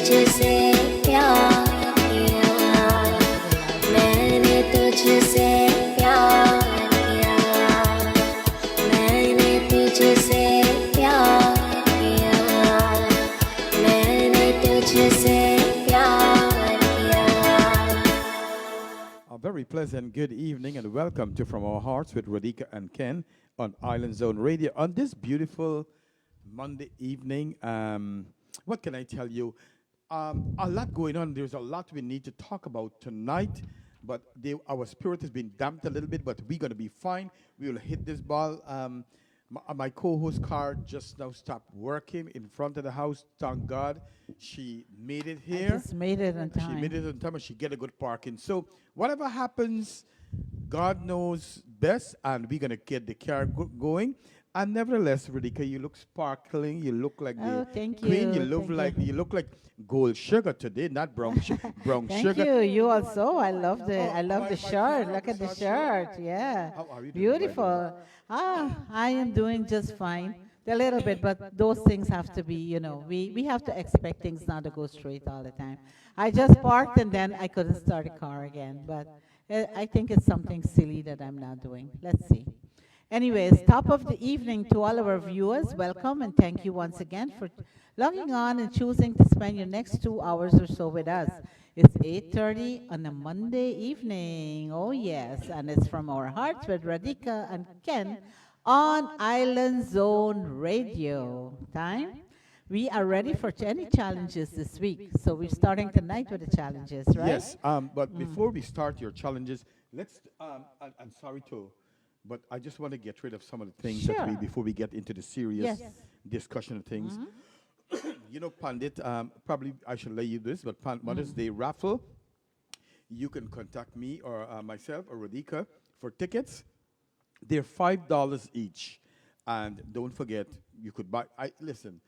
तुझसे प्यार किया, मैंने तुझसे प्यार किया, मैंने तुझसे प्यार किया, मैंने तुझसे प्यार किया. A very pleasant good evening and welcome to From Our Hearts with Radhika and Ken on Island Zone Radio on this beautiful Monday evening. What can I tell you? A lot going on. There's a lot we need to talk about tonight, but our spirit has been damped a little bit, but we're going to be fine. We will hit this ball. My co-host car just now stopped working in front of the house. Thank God she made it I here. just made it on She time. made it on time and she get a good parking. So whatever happens, God knows best, and we're gonna get the car going. And nevertheless, Radhika, you look sparkling. You look like Oh, the thank queen. you. You look Thank like you. you look like gold sugar today, not brown brown Thank sugar. you. You also. I love the Oh, I love my the shirt, shirt. I Look at the love the shirt. shirt. Yeah. How are you doing, by the way? Beautiful. I am doing just fine. A little bit, but those things have to be, we have to expect things not to go straight all the time. I just parked and then I couldn't start the car again, but I think it's something silly that I'm not doing. Let's see. Anyways, top of the evening to all of our viewers. Welcome and thank you once again for logging on and choosing to spend your next 2 hours or so with us. It's 8:30 on a Monday evening. Oh yes, and it's From Our Hearts with Radhika and Ken on Island Zone Radio. Time. We are ready for any challenges this week. So we're starting tonight with the challenges, right? Yes. But before we start your challenges, let's. I'm sorry to, but I just want to get rid of some of the things that Sure. before we get into the serious Yes. discussion of things. Pandit, probably I should lay you this, but Mother's Day raffle, you can contact me or myself or Radhika for tickets. They're $5 each. And don't forget, you could buy, listen,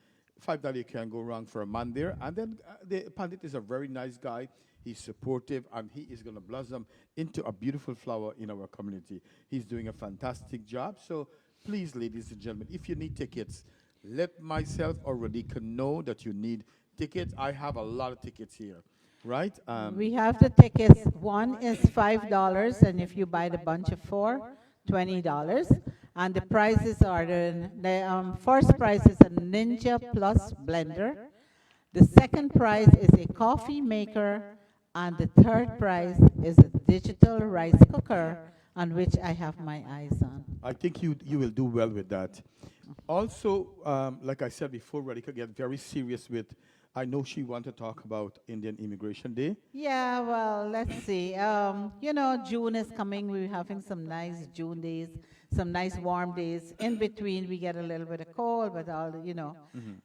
$5 you can't go wrong for a man there. And then the Pandit is a very nice guy. He's supportive, and he is going to blossom into a beautiful flower in our community. He's doing a fantastic job. So please, ladies and gentlemen, if you need tickets, let myself or Radhika know that you need tickets. I have a lot of tickets here, right? We have the tickets. One is $5, and if you buy the bunch of four, $20. And the prizes are the first prize is a Ninja Plus blender. The second prize is a coffee maker, and the third prize is a digital rice cooker, on which I have my eyes on. I think you will do well with that. Also, like I said before, Radhika get very serious with. I know she want to talk about Indian Immigration Day. Yeah, well, let's see. June is coming. We're having some nice June days, some nice warm days. In between, we get a little bit of cold, but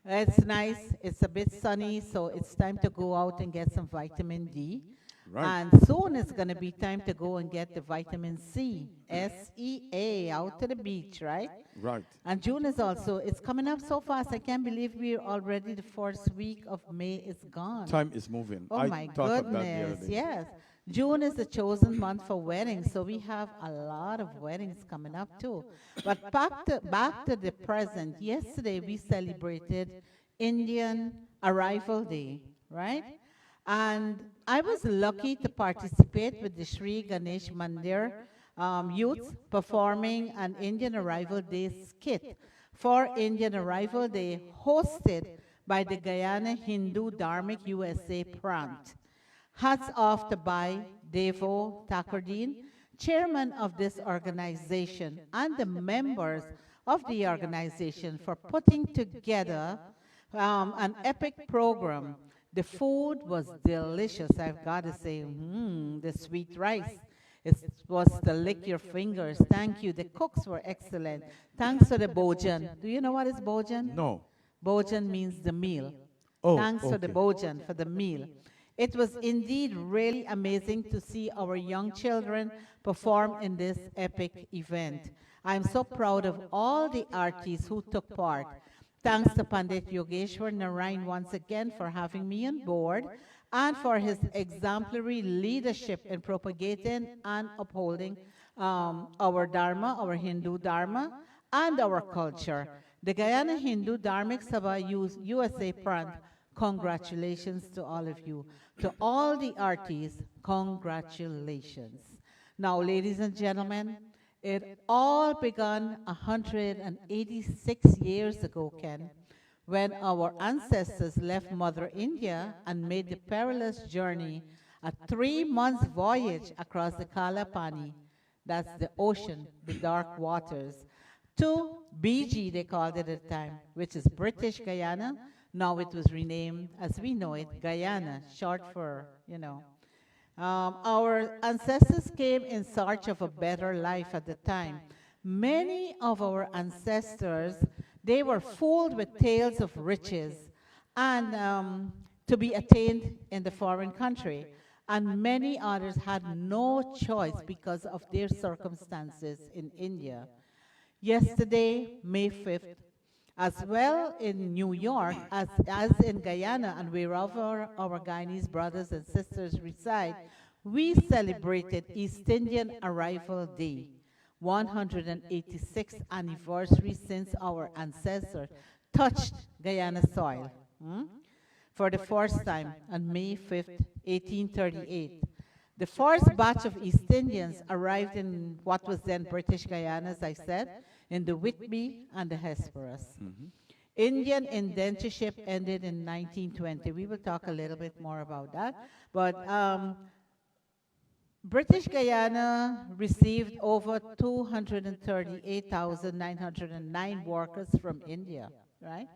it's nice. It's a bit sunny, so it's time to go out and get some vitamin D. Right. And soon it's going to be time to go and get the vitamin C, SEA, out to the beach, right? Right. And June is also, it's coming up so fast. I can't believe we're already the first week of May is gone. Time is moving. Oh I my thought of that the other goodness, day. yes. June is the chosen month for weddings, so we have a lot of weddings coming up too. But back to the present, yesterday we celebrated Indian Arrival Day, right? And I was lucky to participate with the Sri Ganesh Mandir youths performing an Indian Arrival Day skit for Indian Arrival Day hosted by the Guyana Hindu Dharmic USA Prant. Hats off to Bhai Devo Takardeen, chairman of this organization, and the members of the organization for putting together an epic program. The food was delicious, I've got to say. The sweet rice. It was to lick your fingers. Thank you. The cooks were excellent. Thanks to the Bojan. Do you know what is Bojan? No. Bojan means the meal. Oh, Thanks for the okay. Bojan, for the meal. It was indeed really amazing to see our young children perform in this epic event. I'm so proud of all the artists who took part. Thanks to Pandit Yogeshwar Narayan once again for having me on board and for his exemplary leadership in propagating and upholding our Dharma, our Hindu Dharma, and our culture. The Guyana Hindu Dharmic Sabha USA Prant Congratulations to all of you. To all the artists, congratulations. Now, ladies and gentlemen, it all began 186 years ago, Ken, when our ancestors left Mother India and made the perilous journey, a 3 month voyage across the Kalapani, that's the ocean, the dark waters, to BG, they called it at the time, which is British Guyana. Now it was renamed, as we know it, Guyana, short for, our ancestors came in search of a better life at the time. Many of our ancestors, they were fooled with tales of riches and to be attained in the foreign country. And many others had no choice because of their circumstances in India. Yesterday, May 5th, as well in New York as in Guyana and wherever our Guyanese brothers and sisters reside, we celebrated East Indian Arrival Day, 186th anniversary since our ancestors touched Guyana soil for the first time on May 5th, 1838. The first batch of East Indians arrived in what was then British Guyana, as I said, in the Whitby and the Hesperus. Indian indentureship ended in 1920. We will talk a little bit more about that. But British Guyana received over 238,909 workers from India, right?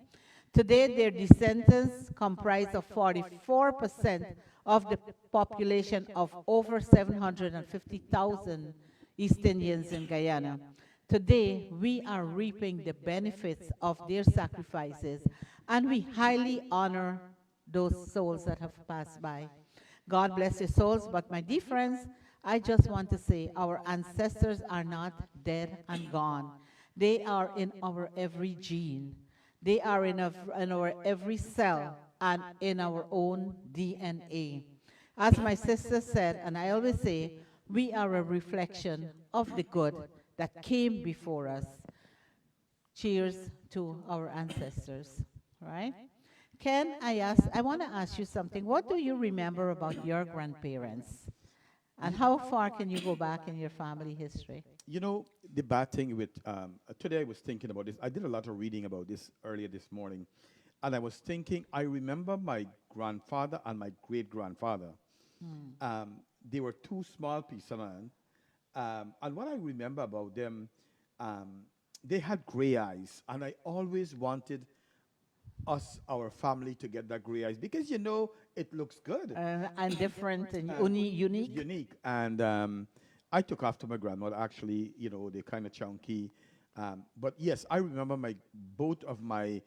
Today, their descendants comprise of 44% of the population of over 750,000 East Indians in Guyana. Today, we are reaping the benefits of their sacrifices, and we highly honor those souls that have passed by. God bless your souls, but my dear friends, I just want to say our ancestors are not dead and gone. They are in our every gene. They are in our every cell and in our own DNA. As my sister said, and I always say, we are a reflection of the good that came before us. Cheers to our ancestors, right? Ken, I want to ask you something. What do you remember about your grandparents? And how far can you go back in your family history? You know, the bad thing with, today I was thinking about this. I did a lot of reading about this earlier this morning. And I was thinking, I remember my grandfather and my great-grandfather. They were two small pieces of land. And what I remember about them, they had gray eyes. And I always wanted our family to get that gray eyes because, it looks good. And different and unique. Unique. And I took after my grandmother, actually, they're kind of chunky. But yes, I remember both of my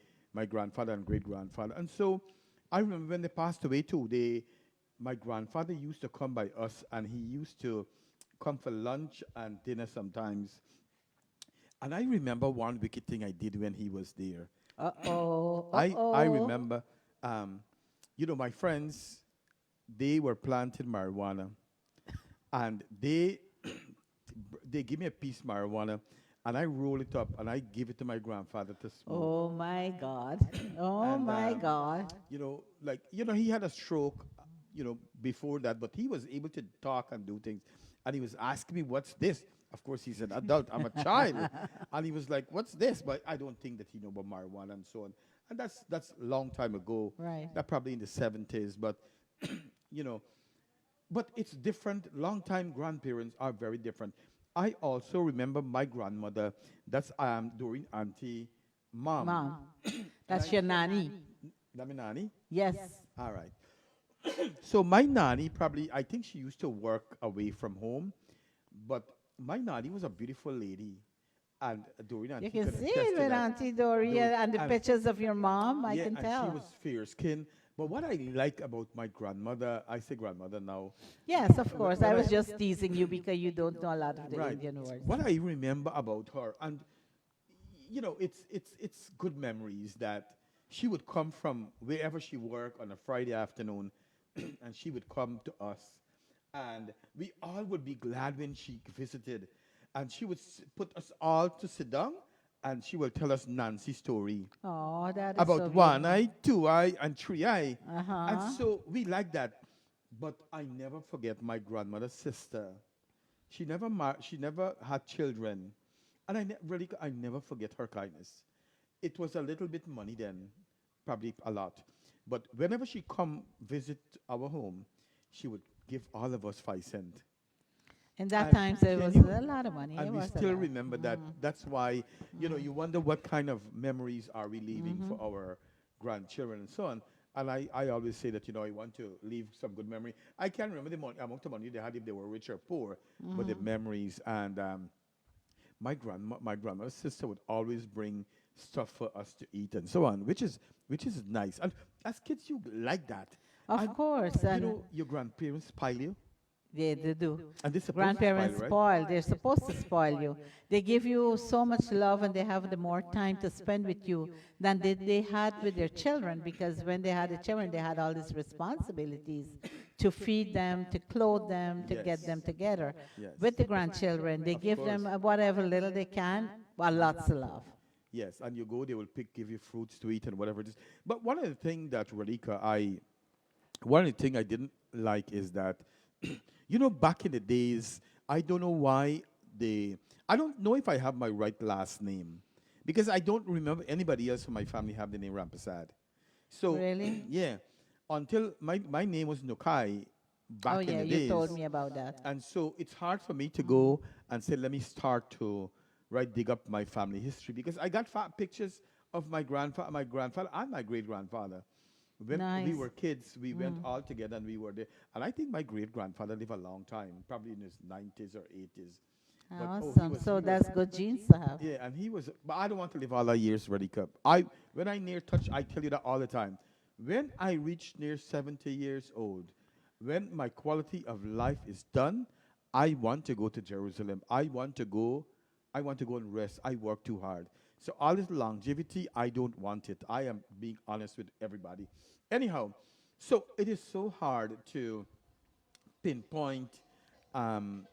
grandfather and great-grandfather. And so I remember when they passed away too, my grandfather used to come by us and he used to come for lunch and dinner sometimes. And I remember one wicked thing I did when he was there. I remember, my friends, they were planting marijuana, and they give me a piece of marijuana, and I roll it up, and I give it to my grandfather to smoke. Oh, my God. Oh, And, my God. He had a stroke, before that, but he was able to talk and do things. And he was asking me, what's this? Of course, he's an adult. I'm a child. And he was like, what's this? But I don't think that he knew about marijuana and so on. And that's a long time ago. Right. That probably in the 70s. But, but it's different. Long-time grandparents are very different. I also remember my grandmother. That's Doreen Auntie Mom. Mom. That's your nanny. That my nanny? Yes. All right. So my nanny I think she used to work away from home, but my nanny was a beautiful lady. And Doreen Auntie You can could see attest it to with that. Auntie Doria and the pictures of your mom. I can and tell. she was fair skinned. But what I like about my grandmother, I say grandmother now. Yes, of course. What I was just teasing you because you don't know a lot of the Right. Indian words. What I remember about her, and it's good memories that she would come from wherever she worked on a Friday afternoon, and she would come to us, and we all would be glad when she visited, and she would put us all to sit down, and she will tell us Nancy's story Oh, that is so about one beautiful. eye, two eye, and three eye. And Uh-huh. so we like that. But I never forget my grandmother's sister. She never had children. And really, I never forget her kindness. It was a little bit money then, probably a lot. But whenever she come visit our home, she would give all of us 5 cents. In that And times, it can was you? a lot of money. It And we was a still lot. remember that. That's why, you wonder what kind of memories are we leaving for our grandchildren and so on. And I always say that, I want to leave some good memory. I can't remember the amount of money they had if they were rich or poor, but the memories. And my grandma's sister would always bring stuff for us to eat and so on, which is nice. And as kids, you like that. Of And course, and your grandparents pile you, they do. and they're supposed to Grandparents spoil, right? spoil. They're supposed to spoil you. They give you so much love and they have the more time to spend with you than they had with their children, because when they had the children, they had all these responsibilities to feed them, to clothe them, to get Yes. them together. Yes. With the grandchildren, they Of give course. them whatever little they can, but lots of love. Yes, and you go, they will give you fruits to eat and whatever it is. But one of the things that Radhika, one of the things I didn't like is that, back in the days, I don't know why I don't know if I have my right last name, because I don't remember anybody else from my family have the name Rampasad. So, Really? yeah, until my name was Nukai Oh, back in yeah, the you days. told me about that. And so it's hard for me to go and say, let me start to dig up my family history, because I got pictures of my grandfather and my great grandfather. When we Nice. were kids, we went all together and we were there. And I think my great grandfather lived a long time, probably in his 90s or 80s. But Awesome. So that's good genes to have. yeah, and he was. But I don't want to live all our years, Radhika. When I near touch, I tell you that all the time. When I reach near 70 years old, when my quality of life is done, I want to go to Jerusalem. I want to go. I want to go and rest. I work too hard. So all this longevity, I don't want it. I am being honest with everybody. Anyhow, so it is so hard to pinpoint um,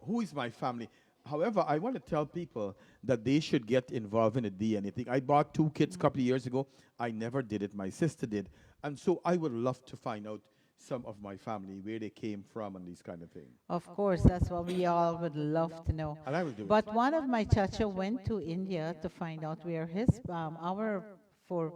who is my family. However, I want to tell people that they should get involved in the DNA thing. I bought 2 kids a couple of years ago. I never did it. My sister did. And so I would love to find out some of my family, where they came from and these kind of things. Of course, that's what we all would love to know. And I will do it. But one of my chacha went to India to find out where our four,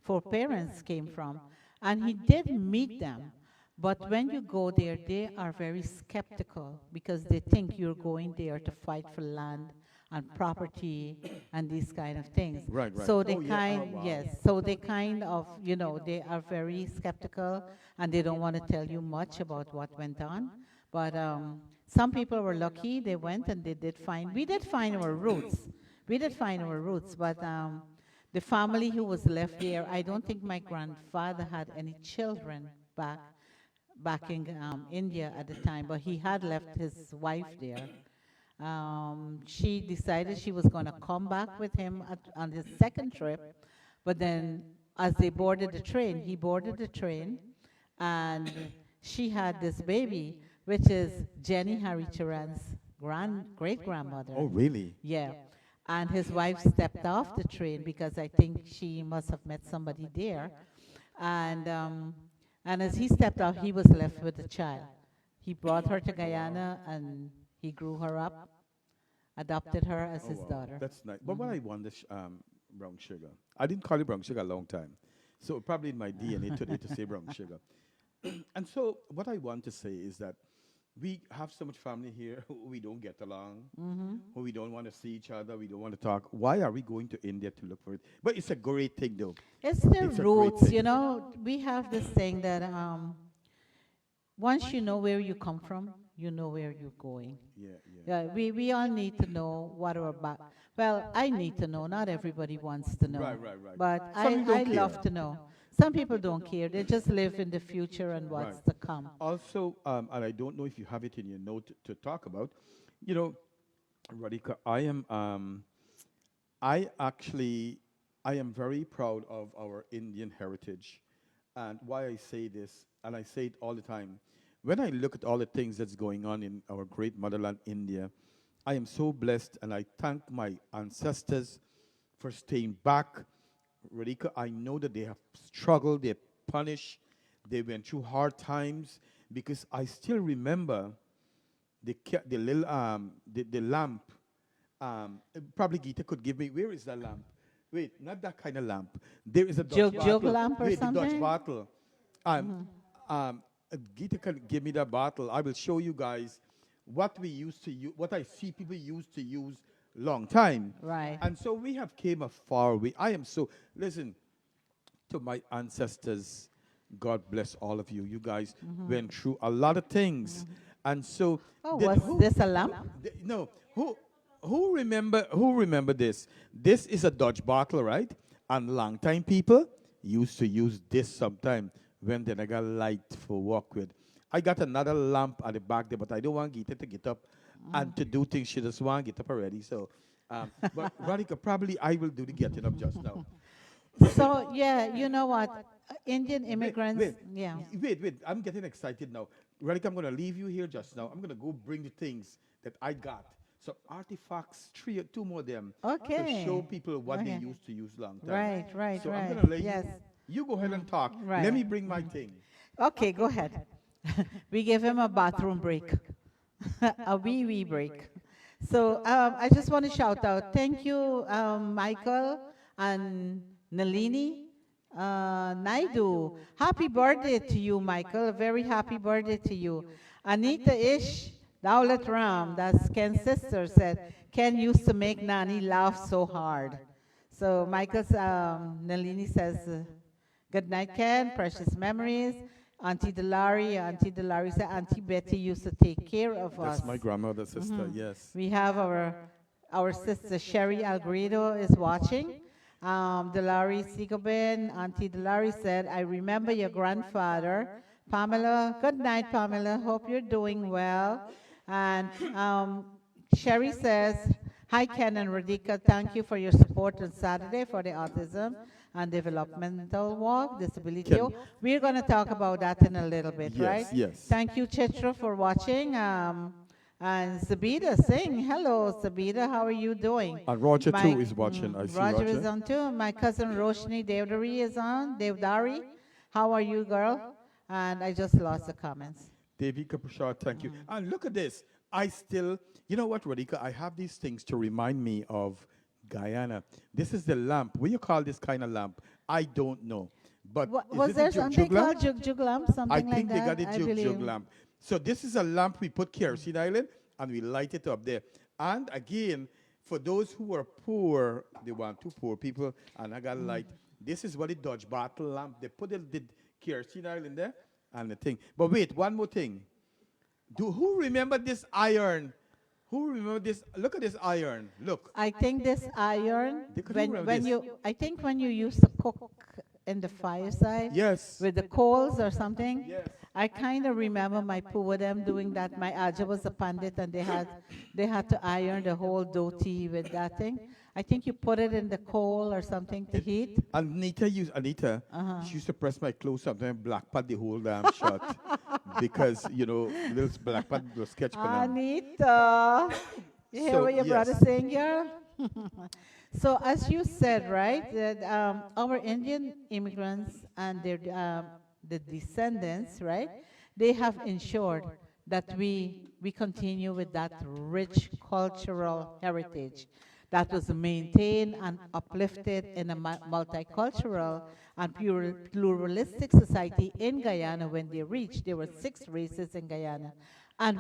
four parents came from. And he did meet them. But when you go there, they are very skeptical because they think you're going there to fight for land and property and these kind of things. Right, right. So they Oh, yeah. Oh, wow. yes, so they kind of, they are very skeptical and they don't want to tell you much about what went on. But some people were lucky, they went and we did find our roots. We did find our roots, but the family who was left there, I don't think my grandfather had any children back in India at the time, but he had left his wife there. She decided she was going to come back with him on his second trip, but then as they boarded the train, he boarded the train, and she had this baby, which is Jenny Haricharan's great-grandmother. Oh, really? Yeah. And his wife stepped off the train because I think she must have met somebody there. And as he stepped off, he was left with a child. He brought her to Guyana and he grew her up, adopted her as his Wow. daughter. That's nice. But what I wonder, brown sugar. I didn't call it brown sugar a long time. So probably in my DNA today to say brown sugar. And so what I want to say is that we have so much family here who we don't get along, who we don't want to see each other, we don't want to talk. Why are we going to India to look for it? But it's a great thing, though. It's the It's a great roots, thing. we have this thing that once you know where you come from, you know where you're going. Yeah, yeah. Yeah, we all need to know what our back. Well, I need to know. Not everybody wants to know. Right, right, right. But Some people I don't love care. to know. Some people don't care. They just live in the future and what's Right. to come. Also, and I don't know if you have it in your note to talk about, Radhika, I am very proud of our Indian heritage. And why I say this, and I say it all the time, when I look at all the things that's going on in our great motherland, India, I am so blessed, and I thank my ancestors for staying back. Radhika, I know that they have struggled, they're punished, they went through hard times, because I still remember the little the lamp. Probably Gita could give me. Where is that lamp? Wait, not that kind of lamp. There is a Dutch Jug bottle. lamp or Wait, the Dutch something? bottle. Gita can give me that bottle. I will show you guys what we used to use, what I see people used to use long time. Right. And so we have came a far way. I am so, listen, to my ancestors, God bless all of you. You guys went through a lot of things. And so, Oh, did was who, this a lamp? no, who remember this? This is a Dutch bottle, right? And long time people used to use this sometime when they got light for walk with. I got another lamp at the back there, but I don't want Gita to get up and to do things. She just want to get up already. So, but Radhika, probably I will do the getting up just now. So, yeah, you know what? Indian Wait, immigrants, wait, yeah. wait. I'm getting excited now. Radhika, I'm going to leave you here just now. I'm going to go bring the things that I got. So artifacts, two more of them, to Okay. show people what they Okay. used to use long time. Right, right, So I'm right. going to let Yes. you go ahead and talk. Right. Let me bring my thing. Okay, go ahead. We give him a bathroom break, a wee break. So I just want to shout out, thank you, Michael and Nalini Naidu. Happy birthday to you, Michael. A very happy birthday to you. Anita Ish Dowlat Ram, that's Ken's sister, said, Ken used to make Nani laugh so hard. So Michael's, Nalini says, good night, Ken, precious memories. Auntie Delari said, Auntie Betty used to take care of us. That's my grandmother's sister, yes. We have our sister Sherry Algredo is watching. Delari Sigobin, Auntie Delari said, I remember your grandfather. Pamela, good night, Pamela. Hope you're doing well. And Sherry says, hi, Ken and Radhika. Thank you for your support on Saturday for the autism and developmental walk, disability. Ken. We're going to talk about that in a little bit, Yes, right? yes. Thank you, Chitra, for watching. And Sabita, saying hello, Sabita. How are you doing? And Roger My- too is watching. I see Roger Roger. is on too. My cousin Roshni Devdari is on. Devdari, how are you, girl? And I just lost the comments. Devi Kapushar, thank you. And look at this. I still, you know what, Radhika? I have these things to remind me of Guyana. This is the lamp. What do you call this kind of lamp? I don't know. But Was is there it a jug something lamp? called jug lamp, something I like think they that? got a I jug believe. lamp. So this is a lamp we put kerosene island and we light it up there. And again, for those who are poor, they want two poor people, and I got light. This is what the Dutch bottle lamp. They put the kerosene island there and the thing. But wait, one more thing. Who remember this iron? Who remember this? Look at this iron. Look. I think this iron, They could when, remember when this. I think when you used to cook in the fireside Yes. with the coals or something, Yes. I kind of remember my poor them doing that. My Aja was a pandit and they had to iron the whole dhoti with that thing. I think you put it in the coal or something to heat. Anita, she used to press my clothes sometimes, black pad the whole damn shot. Because, little black pad will sketch for them. Anita, you hear So, what your yes. brother saying, girl? So as you said, right, that our Indian immigrants and their the descendants, right, they have ensured that we continue with that rich cultural heritage that was maintained and uplifted in a multicultural and pluralistic society in Guyana when they reached. There were 6 races in Guyana, and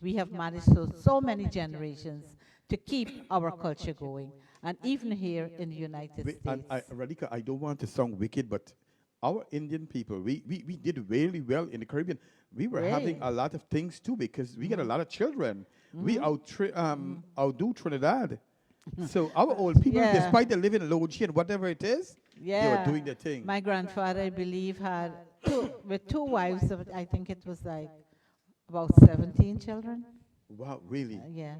we have managed so many generations to keep our culture going, and even here in the United Wait, States. and Radhika, I don't want to sound wicked, but our Indian people, we did really well in the Caribbean. We were having Really? a lot of things too because we get a lot of children. We outdo Trinidad. So our old people, Yeah. despite the living low G and whatever it is, they were doing their thing. My grandfather, I believe, had with 2 wives. I think it was like about 17 children. Wow, really? Yeah,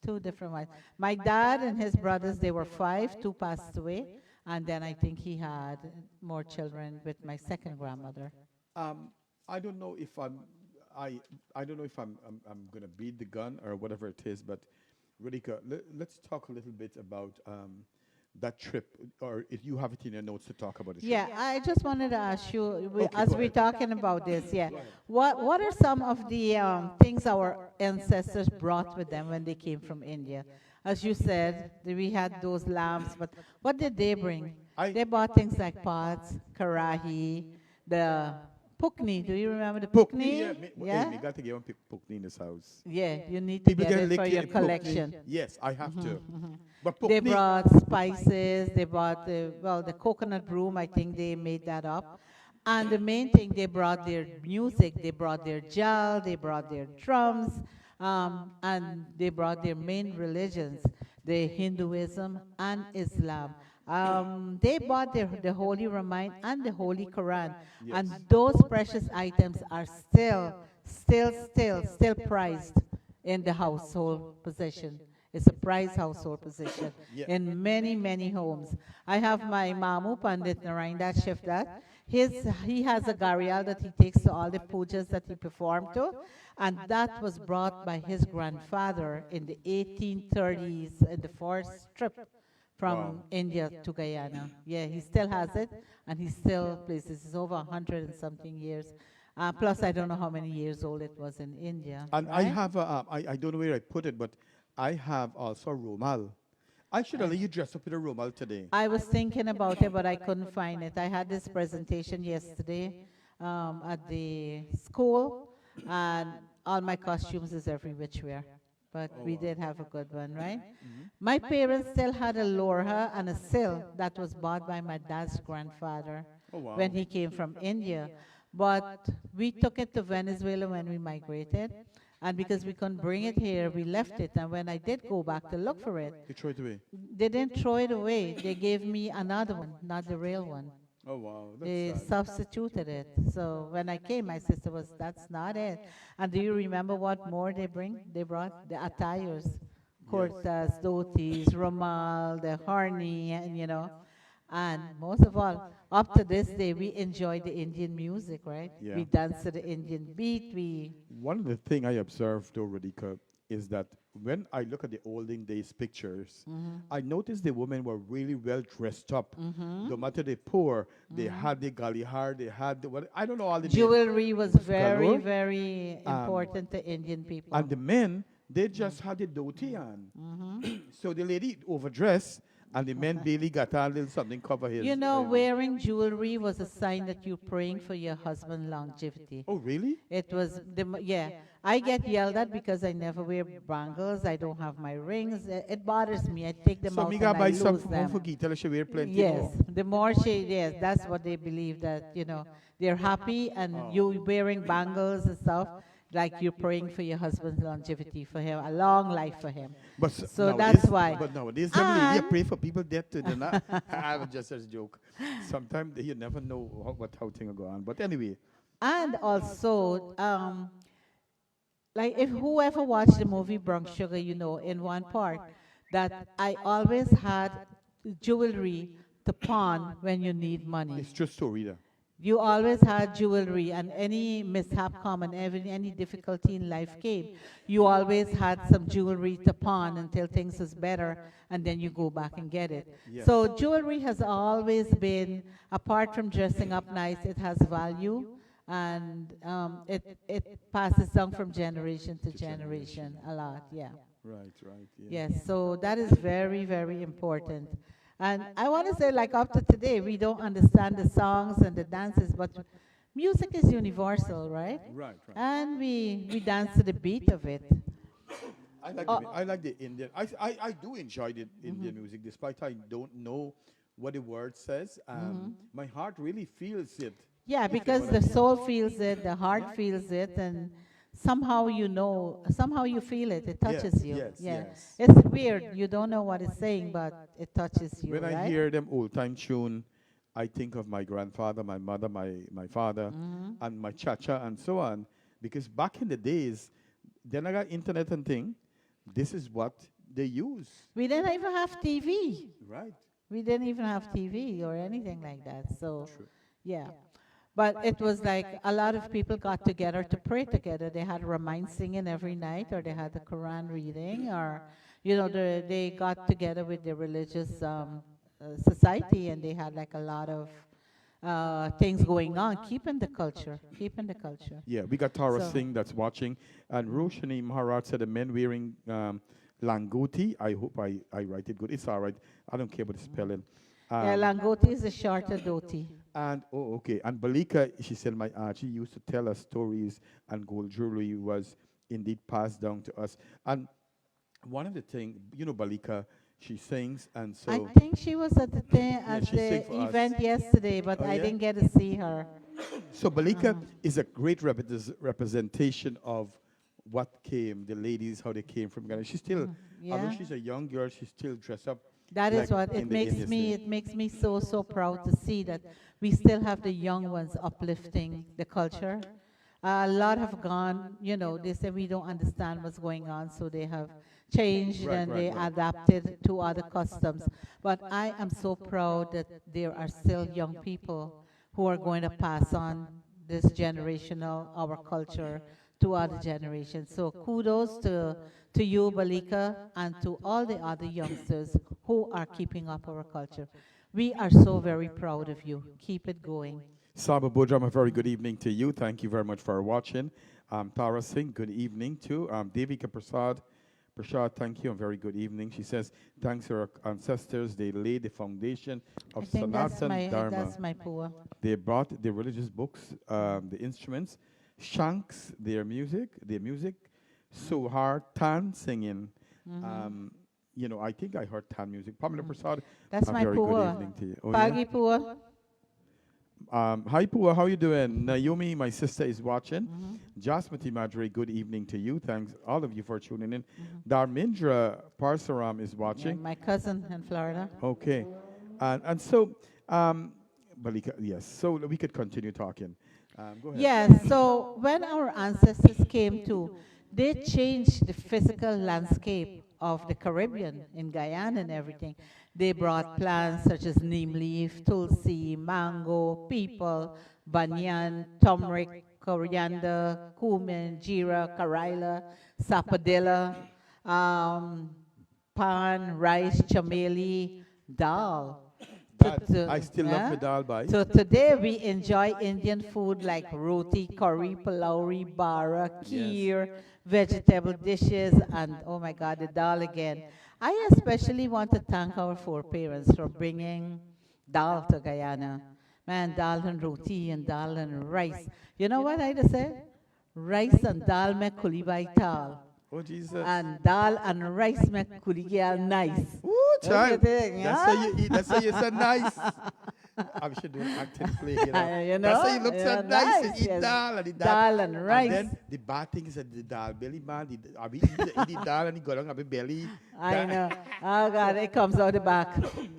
2 different wives. My dad and his brothers, they were 5. 2 passed away, and then I think he had more children with my second grandmother. I don't know if I don't know if I'm gonna beat the gun or whatever it is, but Radhika, let's talk a little bit about that trip, or if you have it in your notes to talk about the trip. Yeah, I just wanted to ask you, Okay, as go we're ahead. talking about this, yeah, Go ahead. what are some of the things our ancestors brought with them when they came from India? As you said, we had those lamps, but what did they bring? I They brought things like pots, karahi, the pukni. Do you remember the Pokney, yeah. pukni? Hey, Yeah? me got to get one Pokney in this house. Yeah, you need to People get get it for licky your in Pokney. collection. Yes, I have to. But They Pokney, brought spices, they brought the coconut broom, I think they made that up. And the main thing, they brought their music, they brought their jal, they brought their drums, and they brought their main religions, the Hinduism and Islam. They bought the Holy Ramayana and the Holy Quran, yes. and those precious items are still prized in the household possession. It's a prized household possession Yeah. in many, many homes. I have my Mamu Pandit Narayan Shiftat. He has a garial that he takes to all the pujas that he performed to, and that was brought by his grandfather in the 1830s in the forest trip Wow. from India to Guyana. Yeah, he still has it, and he still plays this. It's over 100 and something years. Plus, I don't know how many years old it was in India, And I right? have, I don't know where I put it, but I have also Romal. I should have let you dress up with a Romal today. I was thinking about it, but I couldn't find it. I had this presentation yesterday at the school, and all my costumes is every which way. But Oh, we wow. did have a good one, right? My parents still had a lorha and a sil that was bought by my dad's grandfather Oh, wow. when he came from India. But we took it to Venezuela when we migrated. And because we couldn't bring it here, we left it. And when I did go back to look for it, You throw it away. they didn't throw it away. They gave me another one, not the real one. Oh, wow. They That's sad. substituted it. So when I came, my sister was, that's not it. And do you remember what more they bring? They brought the attires, kurtas, dhotis, romal, the harni, and and most of all, up to this day, we enjoy the Indian music, right? Yeah. We dance to the Indian beat. We One of the things I observed, though, Radhika, is that when I look at the olden days pictures, I noticed the women were really well dressed up. No matter the poor, they had the galihar, they had the, what, I don't know all the names. jewelry was very, Galore. very important to Indian people. And the men, they just had the dhoti on. So the lady overdressed, and the men barely got a little something cover his. You know, wearing jewelry was a sign that you're praying for your husband's longevity. Oh, really? It was, yeah. I get yelled at because I never wear bangles. I don't have my rings. It bothers me. I take them So out me and gotta I buy some lose for them. Gita. She wear plenty Yes, more. the more yes, that's what they believe, that, they're happy, and you wearing bangles and stuff, like you're praying for your husband's longevity, for him, a long life for him. But So nowadays, that's why. But nowadays, them lady And- pray for people dead too. They're not. I was just as a joke. Sometimes you never know how things go on. But anyway, And also, like if whoever watched the movie Bronx Sugar, in one part, that I always had jewelry to pawn when you need money. it's true story there. You always had jewelry, and any mishap come and any difficulty in life came, you always had some jewelry to pawn until things was better, and then you go back and get it. Yes. So jewelry has always been, apart from dressing up nice, it has value, and it passes down from generation to generation a lot, yeah. Right, right. Yeah. Yes, so that is very, very important. And I want to say, like, up to today, we don't understand the songs and the dances, but music is universal, right? Right, right. And we dance to the beat of it. I like the Indian. I do enjoy the Indian music, despite I don't know what the word says. My heart really feels it. Yeah, because the soul feels it, the heart feels it, and somehow somehow you feel it. It touches you. yes, Yeah, yes. it's weird. You don't know what it's saying, but it touches you, When I right? hear them old time tune, I think of my grandfather, my mother, my father, and my chacha, and so on. Because back in the days, then I got internet and thing. This is what they use, We didn't even have TV. right? We didn't even have TV or anything like that. So, yeah. But it was like a lot of people got together to pray together. They had Ramayana singing every night, or they had the Quran reading, or, they got together with the religious society, and they had like a lot of things going on, keeping the culture. Yeah, we got Tara So, Singh that's watching, and Roshani Maharaj said the men wearing langoti. I hope I write it good. It's all right. I don't care about the spelling. yeah, Um, langoti is a shorter dhoti. and oh, okay. And Balika, she said, my aunt, she used to tell us stories, and gold jewelry was indeed passed down to us. And one of the things, Balika, she sings, and I so think she was at the thing yeah, at she sang the for us. event yesterday, but Oh I yeah. didn't get to see her. So Balika is a great representation of what came, the ladies, how they came from Ghana. She's still, although Yeah. she's a young girl, she's still dressed up That like is what in it the makes Indian me. style. It makes me so proud to see that we still have the young ones uplifting the culture. A lot have gone. They say we don't understand what's going on, so they have changed Right, and right, they right. adapted to other customs. But I am so proud that there are still young people who are going to pass on this generational our culture to other generations. So kudos to you, Balika, and to all the other youngsters who are keeping up our culture. We are so very proud of you. Keep it going. Saba Bodram, a very good evening to you. Thank you very much for watching. Tara Singh, good evening too. Devika Prasad, thank you and very good evening. She says, thanks to our ancestors, they laid the foundation I of think Sanatan Dharma. that's my poor. They brought the religious books, the instruments, shanks, their music, Suhar, Tan singing. Um, I think I heard Tan music. Pamela Prasad, That's a my very good poor. evening to you. Oh, yeah? Pagi poor. Hi, Pua, how you doing? Naomi, my sister, is watching. Jasmati Madre, good evening to you. Thanks, all of you, for tuning in. Dharmendra Parsaram is Yeah, watching. my cousin in Florida. Okay. And so, Balika, yes, so we could continue talking. Go ahead. Yes, so when our ancestors came to, they changed the physical landscape of the Caribbean in Guyana and everything. They brought plants such as neem leaf, tulsi, mango, peepal, banyan, turmeric, coriander, cumin, jeera, karila, sapodilla, um, pan, rice, chameli, dal. I still love Yeah? Medal by. So today we enjoy Indian food like roti, curry, palauri, bara, kheer, vegetable dishes, and oh my God, the dal again. I especially want to thank our foreparents for bringing dal to Guyana. Man, dal and roti and dal and rice. You know what I just said? Rice and dal me kulibai tal. Oh, Jesus. And dal and rice me kuligai nice. Ooh, Look at child. it, That's how yeah? you eat. That's how you say nice. I should do an acting play, You That's how know, you look so yeah, nice and nice, eat yes. dal and the Dal and rice. then the bad thing is that the dal belly man, I be eat the dal and he go down a belly. I know. Oh God, it comes out the back.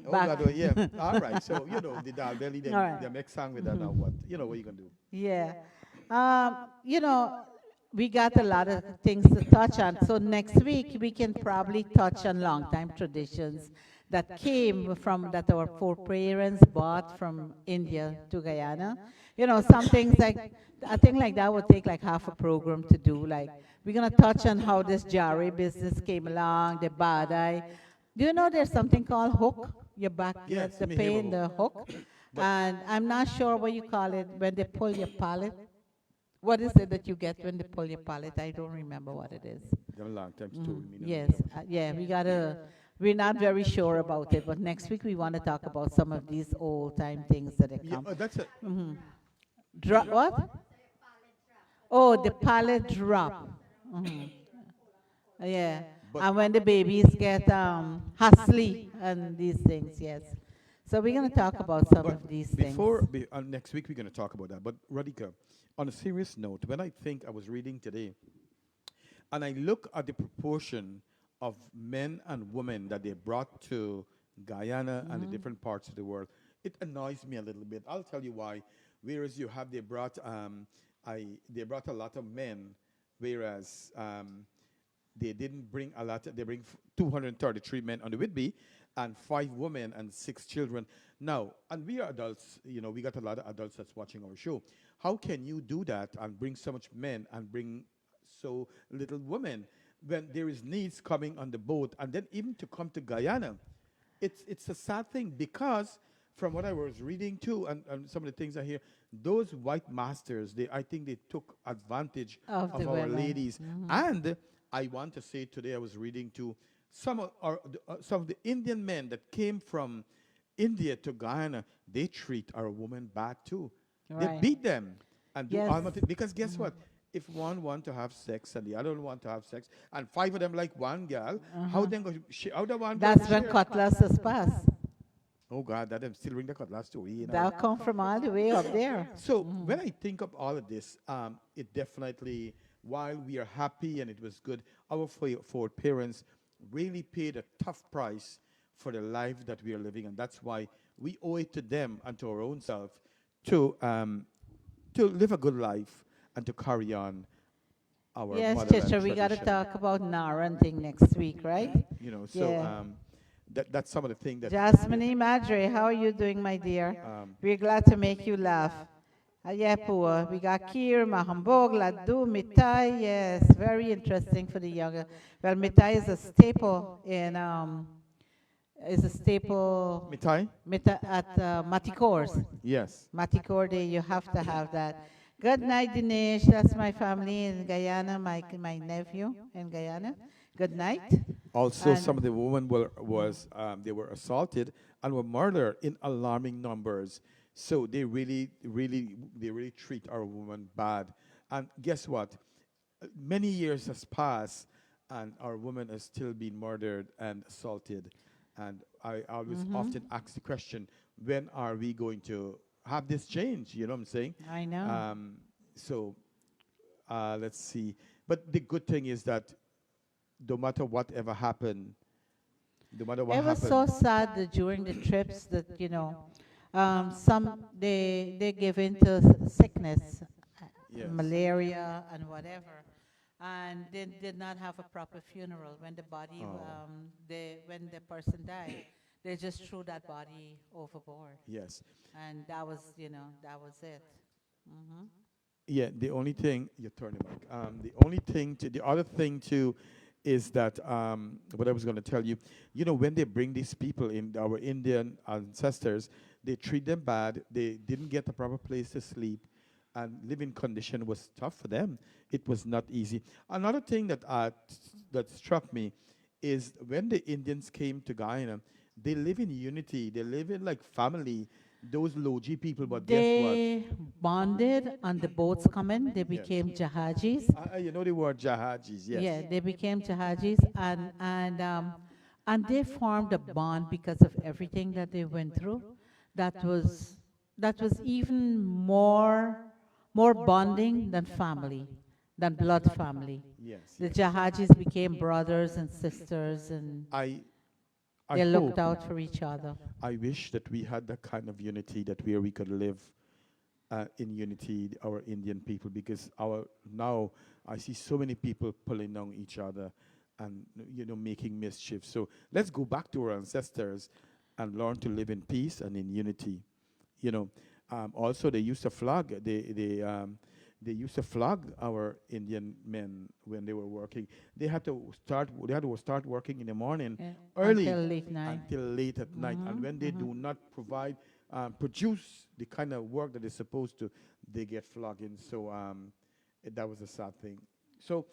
Oh Back. God, oh, yeah. All right. So the dal belly, then All right. they make song with that now. What you gonna do? Yeah. We got a lot of things to touch on. So next week we can probably touch on long time traditions that came from that our foreparents brought from India to Guyana. Some things like a thing like that would take like half a program to do. Like we're gonna touch on how this jari business came along, the badai. Do you know there's something called hook? Your back, Yes, the me hear pain, the about hook. And I'm not sure what you call it when they pull your palate. What is it that you get when they pull your palate? I don't remember what it is. Got a long time to told me. Yes, we're not very sure about it, but next week we want to talk about some of these old time things that have Yeah, come. that's it. What? Oh, the palate drop. Yeah. But- And when the babies get hustly and these things, yes. So we're going to talk about some of these things. Next week we're going to talk about that. But Radhika, on a serious note, when I was reading today, and I look at the proportion of men and women that they brought to Guyana and the different parts of the world, it annoys me a little bit. I'll tell you why. Whereas they brought a lot of men, whereas they didn't bring a lot. They bring 233 men on the Whitby, and 5 women and 6 children. Now, and we are adults. We got a lot of adults that's watching our show. How can you do that and bring so much men and bring so little women? when there is needs coming on the boat, and then even to come to Guyana, it's a sad thing because from what I was reading too, and some of the things I hear, those white masters, I think they took advantage Of the of our women. ladies. And I want to say today I was reading to some of the Indian men that came from India to Guyana. They treat our women bad too. They Right. beat them and do Yes. almost because guess what? If one want to have sex and the other one want to have sex, and five of them like one girl, how then go? How the one girl That's when share? cutlasses pass. Oh God, that them still ring the cutlass too. You know. That come from all the way up there. So when I think of all of this, it definitely, while we are happy and it was good, our four parents really paid a tough price for the life that we are living, and that's why we owe it to them and to our own self to live a good life and to carry on our Yes, motherland Chicha, we got to tradition. talk about Naran thing next week, right? You know, so Yeah. that's some of the things that Jasmine Madre, how are you doing, my dear? Um, We're glad to make you laugh. Ayapua, we got Kir, Mahambog, Laddu, Mitai, yes, very interesting for the younger. Well, Mitai is a staple Mitai? at Matikors. Yes. Matikor Day, you have to have that. Good night, Dinesh. That's my family in Guyana, my nephew in Guyana. Good night. Also, And- some of the women they were assaulted and were murdered in alarming numbers. So they really treat our women bad. And guess what? Many years has passed, and our women are still being murdered and assaulted. And I always often ask the question, when are we going to have this change? You know what I'm saying? I know. So let's see. But the good thing is that no matter whatever happened, no matter what It was happened, so sad that during the trips that, some they give into sickness, Yes. malaria and whatever, and they did not have a proper funeral when the body, Oh. when the person died. They just threw that body overboard, yes. and that was, that was it. Yeah, the only thing you turn it back. The other thing too, is that what I was going to tell you. You know, when they bring these people in, our Indian ancestors, they treat them bad. They didn't get a proper place to sleep, and living condition was tough for them. It was not easy. Another thing that struck me is when the Indians came to Guyana, they live in unity. They live in like family. Those Loji people, but guess They bonded on the boats coming. They became jahajis. what? You know the word Jahajis, yes. Yeah, they became jahajis, and they formed a bond because of everything that they went through. That was even more bonding than family, than blood family. Yes. The yes. jahajis became brothers and sisters, and I they looked hope, out for each other. I wish that we had that kind of unity, that where we could live in unity, our Indian people, because now I see so many people pulling down each other and making mischief. So let's go back to our ancestors and learn to live in peace and in unity. Also they used to flog. They used to flog our Indian men when they were working. They had to start working in the morning early Until late night. until late at night. And when they do not produce the kind of work that they're supposed to, they get flogging. So that was a sad thing. So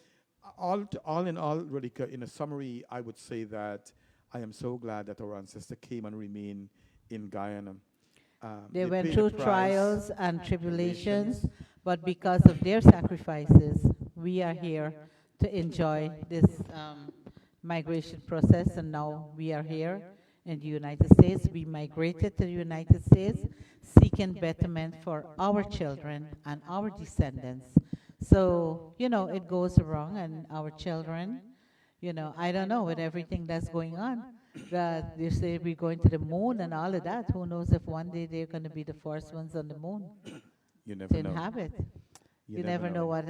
all in all, Radhika, in a summary, I would say that I am so glad that our ancestors came and remained in Guyana. They went paid through the price. trials and tribulations, but because of their sacrifices, we are here to enjoy this migration process, and now we are here in the United States. We migrated to the United States seeking betterment for our children and our descendants. So, it goes wrong, and our children, I don't know, with everything that's going on, that they say we're going to the moon and all of that. Who knows if one day they're going to be the first ones on the moon You to never know. inhabit. You never know what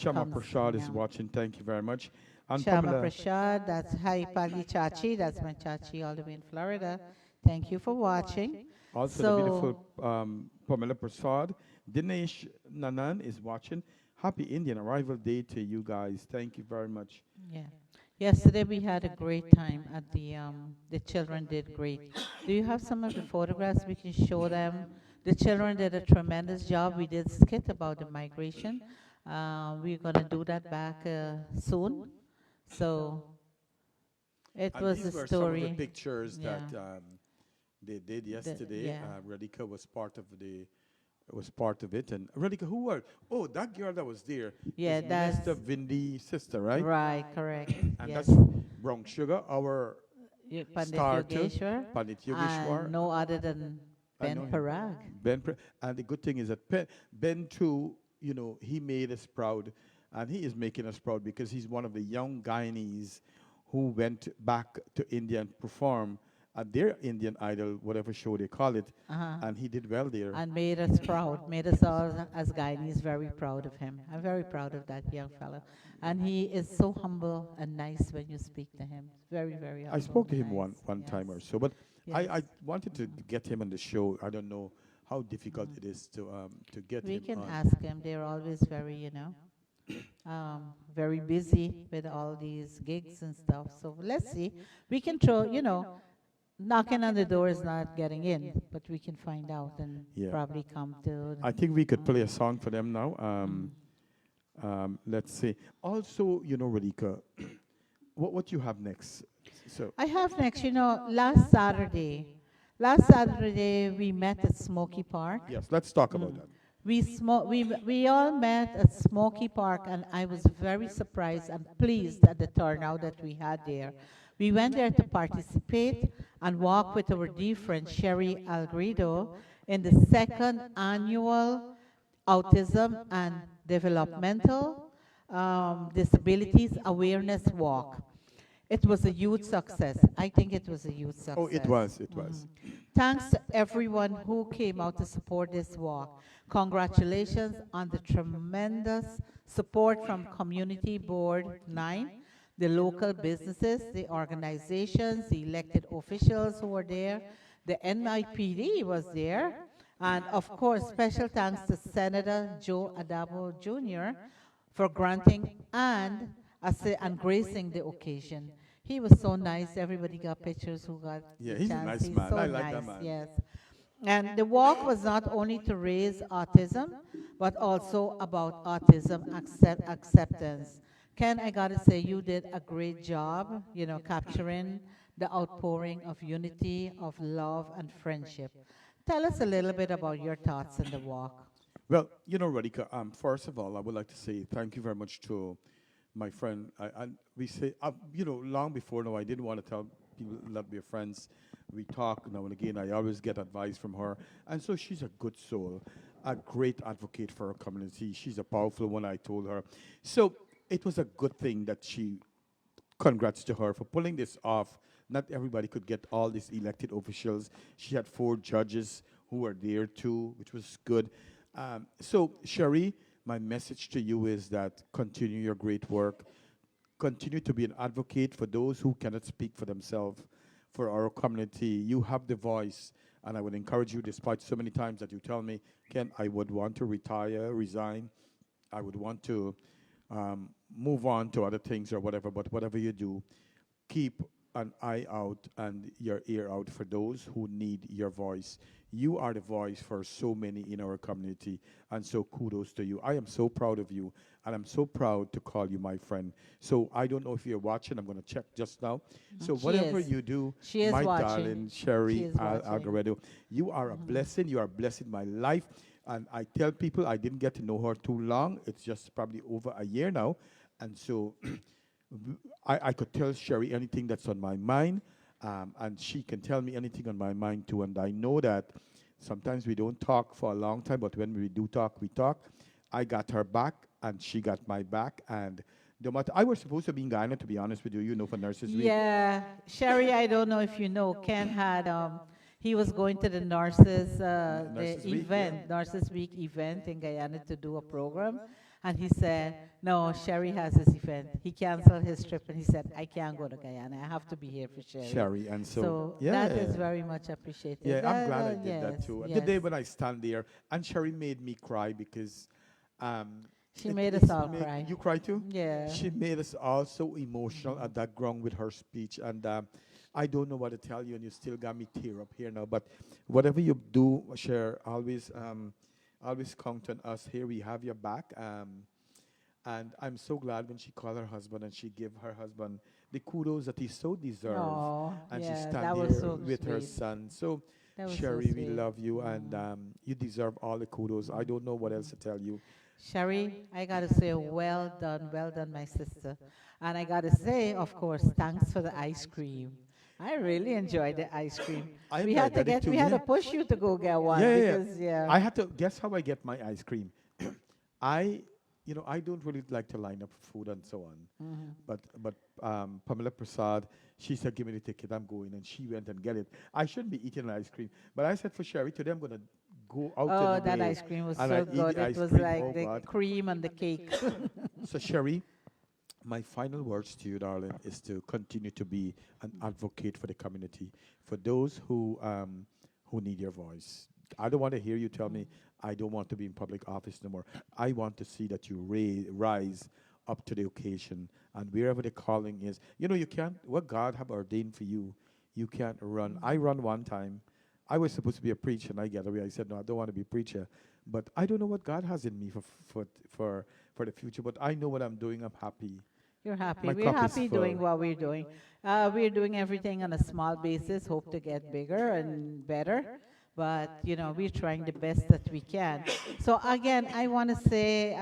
Shama comes. Prashad is watching. Thank you very much. And Shama Pamela, Prashad, that's Hi Pali Chachi, that's my Chachi all the way in Florida. Thank you for watching. also the So- beautiful Pamela Prasad. Dinesh Nanan is watching. Happy Indian Arrival Day to you guys. Thank you very much. Yeah. Yesterday we had a great time at the children did great. Do you have some of the photographs we can show them? The children did a tremendous job. We did skit about the migration. We're gonna do that back soon. So it And was a these were some of the story. pictures that Yeah. they did yesterday. Yeah. Radhika was part of it. And Radhika, who were? Oh, that girl that was there Yeah, is that's Mr. Vindy's sister, right? right, correct. And Yes. that's Brown Sugar, our Pandit star too, Yogeshwar Pandit and Yogeshwar. no other than I Ben know him. Parag. And the good thing is that Ben too, he made us proud, and he is making us proud because he's one of the young Guyanese who went back to India and performed at their Indian Idol, whatever show they call it, Uh-huh. and he did well there. And made us proud, made us all as Guyanese very proud of him. I'm very proud of that young fellow. And he is so humble and nice when you speak to him. Very, very humble. I spoke to and him nice. one time or Yes. so, but I Yes. wanted to get him on the show. I don't know how difficult it is to get We him can on. ask him. They're always very, very busy with all these gigs and stuff. So let's see. We can throw, knocking on the door is not getting in, but we can find out and Yeah. probably come to. I think we could play a song for them now. Let's see. Also, Radhika, what you have next? So I have next, last Saturday we met at Smoky Park. yes, let's talk about that. We all met at Smoky Park, and I was very surprised and pleased at the turnout that we had there. We went there to participate and walk with our dear friend Sherry Algredo in the second annual Autism and Developmental Disabilities Awareness Walk. It was a huge success. I think it was a huge success. Oh, it was. It was. Thanks to everyone who came out to support this walk. Congratulations on the tremendous support from Community Board 9, the local businesses, the organizations, the elected officials who were there, the NIPD was there, and of course, special thanks to Senator Joe Adamo Jr. for granting and gracing the occasion. He was so nice. Everybody got pictures who got Yeah, the he's a chance. nice He's man. so I like that nice, man. yes. And the walk was not only to raise autism, but also about autism acceptance. Ken, I gotta say, you did a great job, capturing the outpouring of unity, of love, and friendship. Tell us a little bit about your thoughts on the walk. Well, Radhika, first of all, I would like to say thank you very much to my friend. And we say, long before now, I didn't want to tell people that we're friends. We talk now and again. I always get advice from her. And so she's a good soul, a great advocate for her community. She's a powerful one, I told her. So it was a good thing that congrats to her for pulling this off. Not everybody could get all these elected officials. She had 4 judges who were there too, which was good. So, Sherry, my message to you is that continue your great work. Continue to be an advocate for those who cannot speak for themselves, for our community. You have the voice, and I would encourage you, despite so many times that you tell me, Ken, I would want to retire, resign. I would want to move on to other things or whatever, but whatever you do, keep an eye out and your ear out for those who need your voice. You are the voice for so many in our community, and so kudos to you. I am so proud of you, and I'm so proud to call you my friend. So I don't know if you're watching. I'm going to check just now. So She whatever is. you do, She is my watching. darling She Sherry is watching. Algaredo, you are a blessing. You are blessing my life. And I tell people I didn't get to know her too long. It's just probably over a year now. And so I could tell Sherry anything that's on my mind, and she can tell me anything on my mind too. And I know that sometimes we don't talk for a long time, but when we do talk, we talk. I got her back, and she got my back. And no matter, I was supposed to be in Ghana, to be honest with you, for Nurses Week. Yeah, Sherry, I don't know if you know, Ken had, he was going to the nurses, Nurses Week, Nurses Week event in Guyana to do a program. And he said, no, Sherry has this event. He canceled his trip and he said, I can't go to Guyana. I have to be here for Sherry. Sherry, and so, So yeah. that is very much appreciated. Yeah, I'm That- glad I did that yes, too. yes. The day when I stand there, and Sherry made me cry because She made us all Make cry. you cry too. Yeah. She made us all so emotional at that ground with her speech, and I don't know what to tell you, and you still got me tear up here now. But whatever you do, share always, always count on us. Here we have your back. And I'm so glad when she called her husband and she gave her husband the kudos that he so deserved. Oh, And she yeah, stand that was there so with her sweet. son. So, That was so Sherry, we sweet. love you, and you deserve all the kudos. I don't know what else to tell you. Sherry, I gotta say, well done, my sister. And I gotta say, of course, thanks for the ice cream. I really enjoyed the ice cream. I am We had to diabetic too, we had yeah. to push you to go get one Yeah, yeah, yeah. because yeah. I had to guess how I get my ice cream. I, I don't really like to line up food and so on. But Pamela Prasad, she said, "Give me the ticket. I'm going," and she went and get it. I shouldn't be eating ice cream, but I said for Sherry today, I'm gonna go out Oh, of the that way ice cream was and so I eat good. the It ice was cream. like Oh the God! cream and the cake. So Sherry, my final words to you, darling, is to continue to be an advocate for the community, for those who need your voice. I don't want to hear you tell me I don't want to be in public office no more. I want to see that you rise up to the occasion, and wherever the calling is. You can't, what God have ordained for you, you can't run. I run one time. I was supposed to be a preacher, and I got away. I said, no, I don't want to be a preacher. But I don't know what God has in me for the future, but I know what I'm doing. I'm happy. You're happy. My We're cup is happy doing full. what we're doing. We're doing everything on a small basis, hope to get bigger and better. But, we're trying the best that we can. So again, I want to say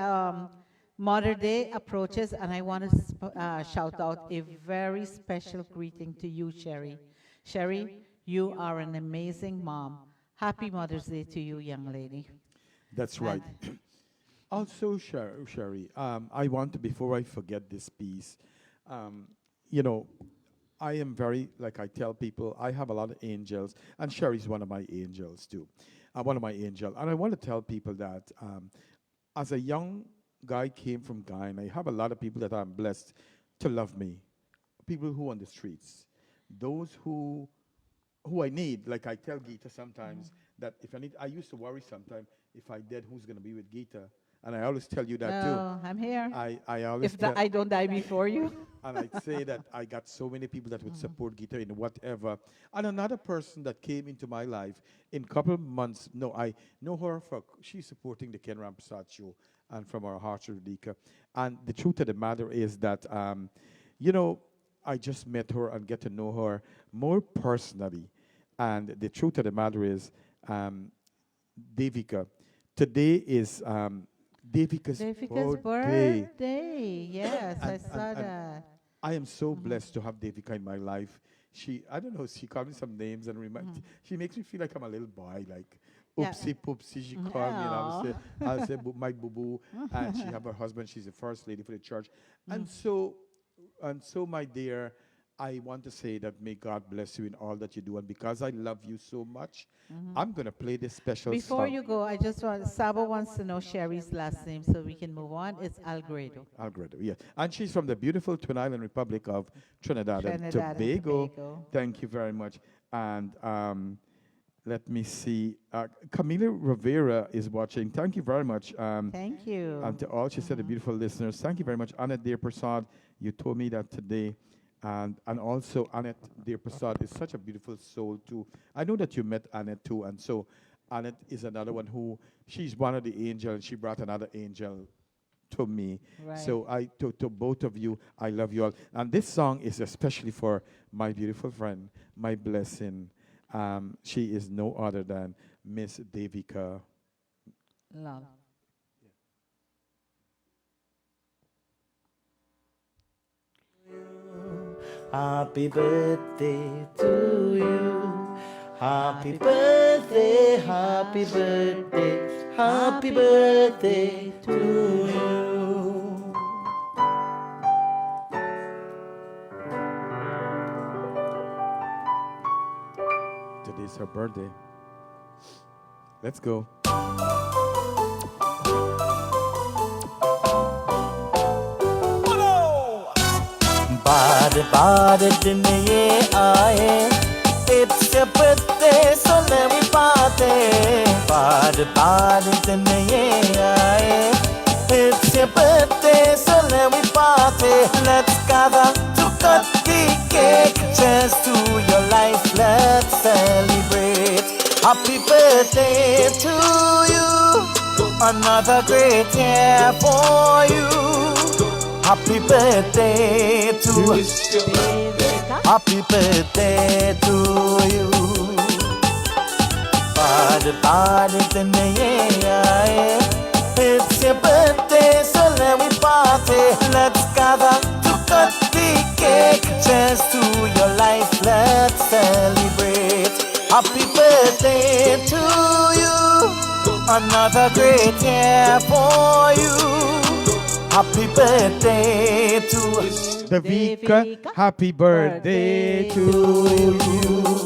Mother Day approaches, and I want to shout out a very special greeting to you, Sherry. Sherry, you are an amazing mom. Happy Mother's Day to you, young lady. That's And right. Also, Sherry, I want to, before I forget this piece, um, you know, I am very, like I tell people, I have a lot of angels, and Sherry's one of my angels too. One of my angels. And I want to tell people that as a young guy came from Ghana, I have a lot of people that I'm blessed to love me. People who on the streets. Those who I need, like I tell Gita sometimes that if I need, I used to worry sometimes if I dead, who's going to be with Gita? And I always tell you that too. no, I'm here. I always If tell, I don't die before you. and I say that I got so many people that would support Gita in whatever. And another person that came into my life in couple of months, no, I know her for, she's supporting the Ken Ramprasad show and from our heart, Radhika. And the truth of the matter is that, you know, I just met her and get to know her more personally. And the truth of the matter is, Devika, today is Devika's Devika's birthday. birthday. Yes, I saw and that. I am so blessed to have Devika in my life. I don't know, she called me some names and she makes me feel like I'm a little boy, like Yeah. oopsie poopsie. She called me and I'll say my boo boo. And she have her husband. She's the first lady for the church. And so, my dear, I want to say that may God bless you in all that you do. And because I love you so much, I'm going to play this special Before song. you go, I just want, Sabo wants to know Sherry's last name so we can move on. It's Algredo. Algredo, yeah. And she's from the beautiful Twin Island Republic of Trinidad and Trinidad and Tobago. Tobago. Thank you very much. And let me see. Camila Rivera is watching. Thank you very much. Thank you. And to all, she said, the beautiful listeners, thank you very much. Annette Dear Prasad, you told me that today. And also, Annette Dear Prasad is such a beautiful soul, too. I know that you met Annette, too. And so, Annette is another one who, she's one of the angels, and she brought another angel to me. Right. So, to both of you, I love you all. And this song is especially for my beautiful friend, my blessing. She is no other than Miss Devika. Love. Happy birthday to you. Happy birthday, happy birthday, happy birthday to you. Today's her birthday. Let's go. बार बार दिन ये आए, it's your birthday so let me party. बार बार दिन ये आए, it's your party. Let's gather to cut the cake. Cheers to your life, let's celebrate. Happy birthday to you. Another great year for you. Happy birthday to Happy birthday to you. Party in the air. It's your birthday, so let me party. Let's gather to cut the cake. Cheers to your life, let's celebrate. Happy birthday to you. Another great year for you. Happy birthday to Davika. Happy birthday to you.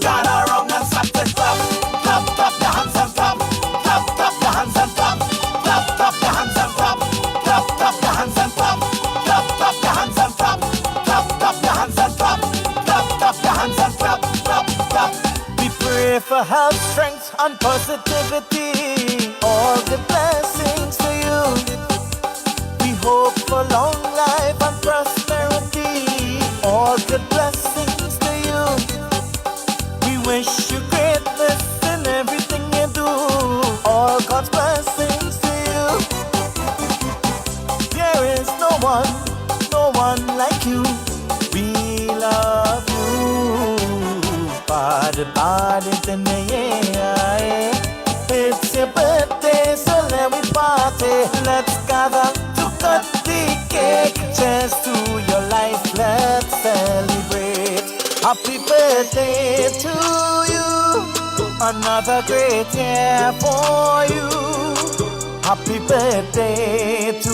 Gather around and start to clap. Clap, clap the hands and clap. Clap, clap the hands and clap. Clap, clap the hands and clap. Clap, clap the hands and clap. Clap, clap the hands and clap. Clap, clap the hands and clap. Clap, clap the hands and clap. Clap, clap. We pray for health, strength, and positivity. All the blessings to you. We hope for long life and prosperity. All good blessings to you. We wish you greatness in everything you do. All God's blessings to you. There is no one like you. We love you. Party in the air. It's your birthday, so let me party. Let's gather to cut the cake. Cheers to your life, let's celebrate. Happy birthday to you. Another great year for you. Happy birthday to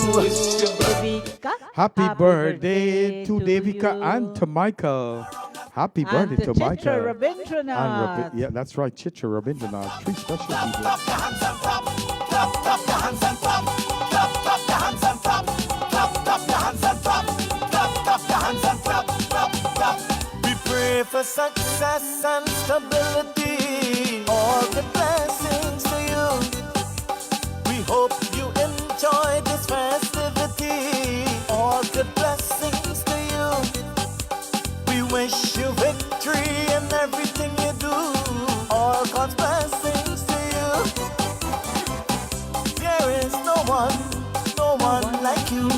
Devika. Happy birthday to Devika and to Michael. Happy birthday to Chitra Michael. Rabindranath. Yeah, that's right, Chitra Rabindranath. 3 special people. clap the hands and clap. Clap, clap the hands and clap. Clap, clap the hands and clap. Clap, clap the hands and clap. Clap, clap the hands and clap. Clap, clap. We pray for success and stability. All the blessings to you. We hope you enjoy this festivity. All the blessings to you. We wish you victory in everything you do. All God's blessings to you. There is no one like you.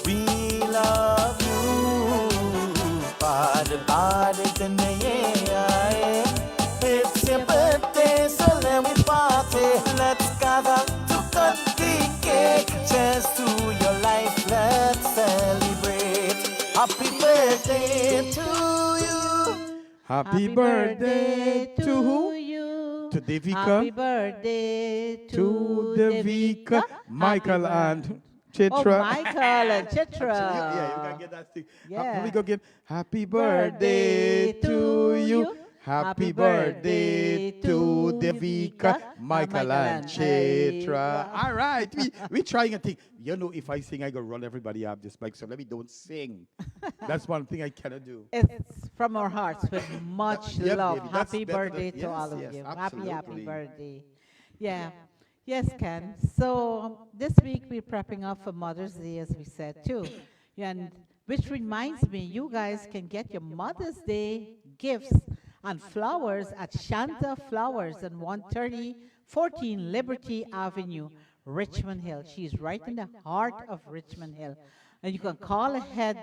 We love you. Party in the air. It's your birthday, so let me party. Let's gather to cut the cake. Cheers to your life, let's celebrate. Happy birthday to you. Happy birthday to who? you. To Devika. Happy birthday To Devika, Michael and Chitra. Oh, Michael and Chitra. Yeah, you gotta get that thing. Yeah. We go again. Happy birthday to you. Happy birthday to Devika, Michael and Chitra. All right, we trying a thing. You know, if I sing, I go run everybody up this mic. So let me don't sing. That's one thing I cannot do. It's from our hearts with much Yep, love. baby, that's Happy better birthday than- to yes, all of yes, you. Happy absolutely. birthday. Yeah. Yes, Ken. So this week we're prepping up for Mother's Day, as we said too. And which reminds me, you guys can get your Mother's Day gifts and flowers at Shanta Flowers on 13014 Liberty Avenue, Richmond Hill. She's right in the heart of Richmond Hill. And you can call ahead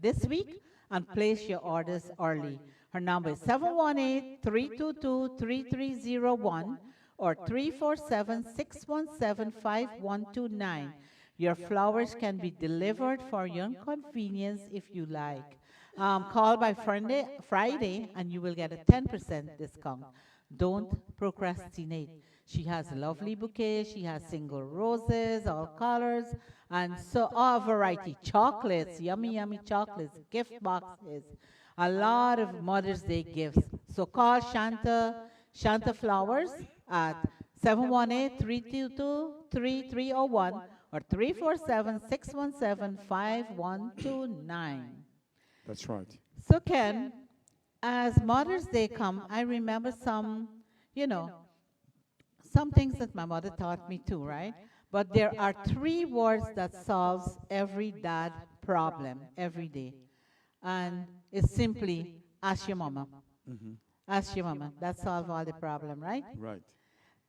this week and place your orders early. Her number is 718-322-3301 or 347-617-5129. Your flowers can be delivered for your convenience if you like. Call by Friday and you will get a 10% discount. Don't procrastinate. She has a lovely bouquet. She has single roses, all colors, and so all variety. Chocolates, yummy, yummy chocolates, gift boxes, a lot of Mother's Day gifts. So call Shanta Flowers at 718-322-3301 or 347-617-5129. That's right. So Ken, as Mother's Day come, I remember some things that my mother taught me too, right? But there are 3 words that solves every dad problem every day. And it's simply ask your mama. Ask your mama. That solves all the problem, right? Right.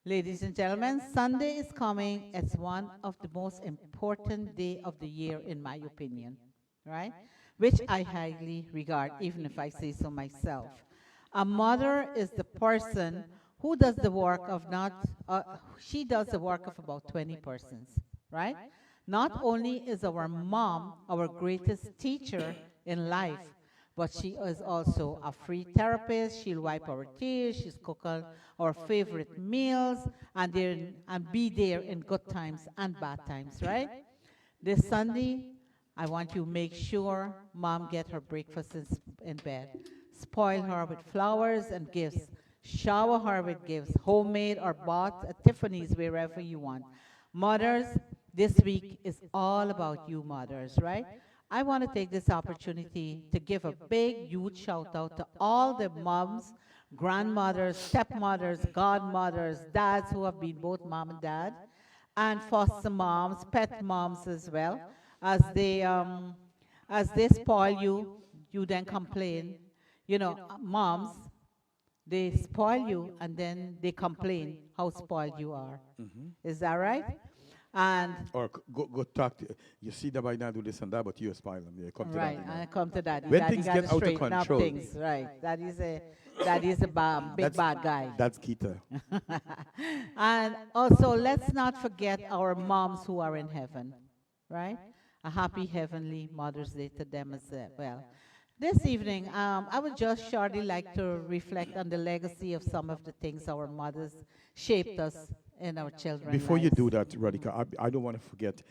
Ladies and gentlemen, Sunday is coming. It's one of the most important day of the year, in my opinion, right? Which I highly regard, even if I say so myself. A mother is the person who does the work of she does the work of about 20 persons, right? Not only is our mom our greatest teacher in life, but she is also a free therapist. She'll wipe our tears. She's cooking our favorite meals and be there in good times and bad times, right? This Sunday, I want you to make sure mom get her breakfast in bed. Spoil her with flowers and gifts. Shower her with gifts, homemade or bought at Tiffany's, wherever you want. Mothers, this week is all about you mothers, right? I want to take this opportunity to give a big, huge shout out to all the moms, grandmothers, stepmothers, godmothers, dads who have been both mom and dad, and foster moms, pet moms as well. As they spoil you, you then complain. You know, moms, they spoil you and then they complain how spoiled you are. Is that right? And Or go talk to, you see that by now do this and that, but you spoil them. You come to right, that. and I come to daddy. When Daddy things gotta get out of straighten up control. things, right? That is a big bad guy. That's Keita. And also, let's not forget our moms who are in heaven, right? A happy heavenly Mother's Day to them as well. This evening, I would just shortly like to reflect on the legacy of some of the things our mothers shaped us in our children. Before you do that, Radhika, I don't want to forget.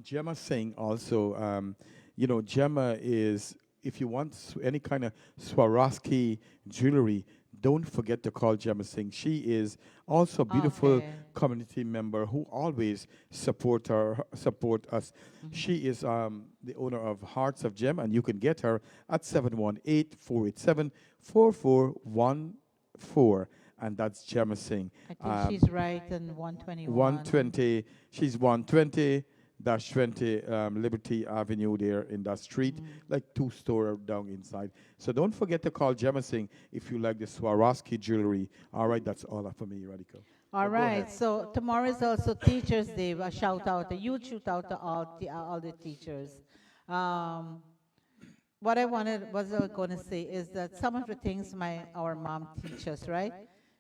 Gemma saying also, you know, Gemma is, if you want any kind of Swarovski jewelry, don't forget to call Gemma Singh. She is also a beautiful Okay. community member who always support us. She is the owner of Hearts of Gem, and you can get her at 718-487-4414, and that's Gemma Singh. I think she's right in 121. 120. She's 120-20 Liberty Avenue there in that street, like 2 store down inside. So don't forget to call Gemma Singh if you like the Swarovski jewelry. All right, that's all for me, Radhika. All Go right, ahead. so tomorrow is also Teachers' Day. A shout out, a huge shout out to all the teachers. What I was going to say is that some of the things our mom teaches, right?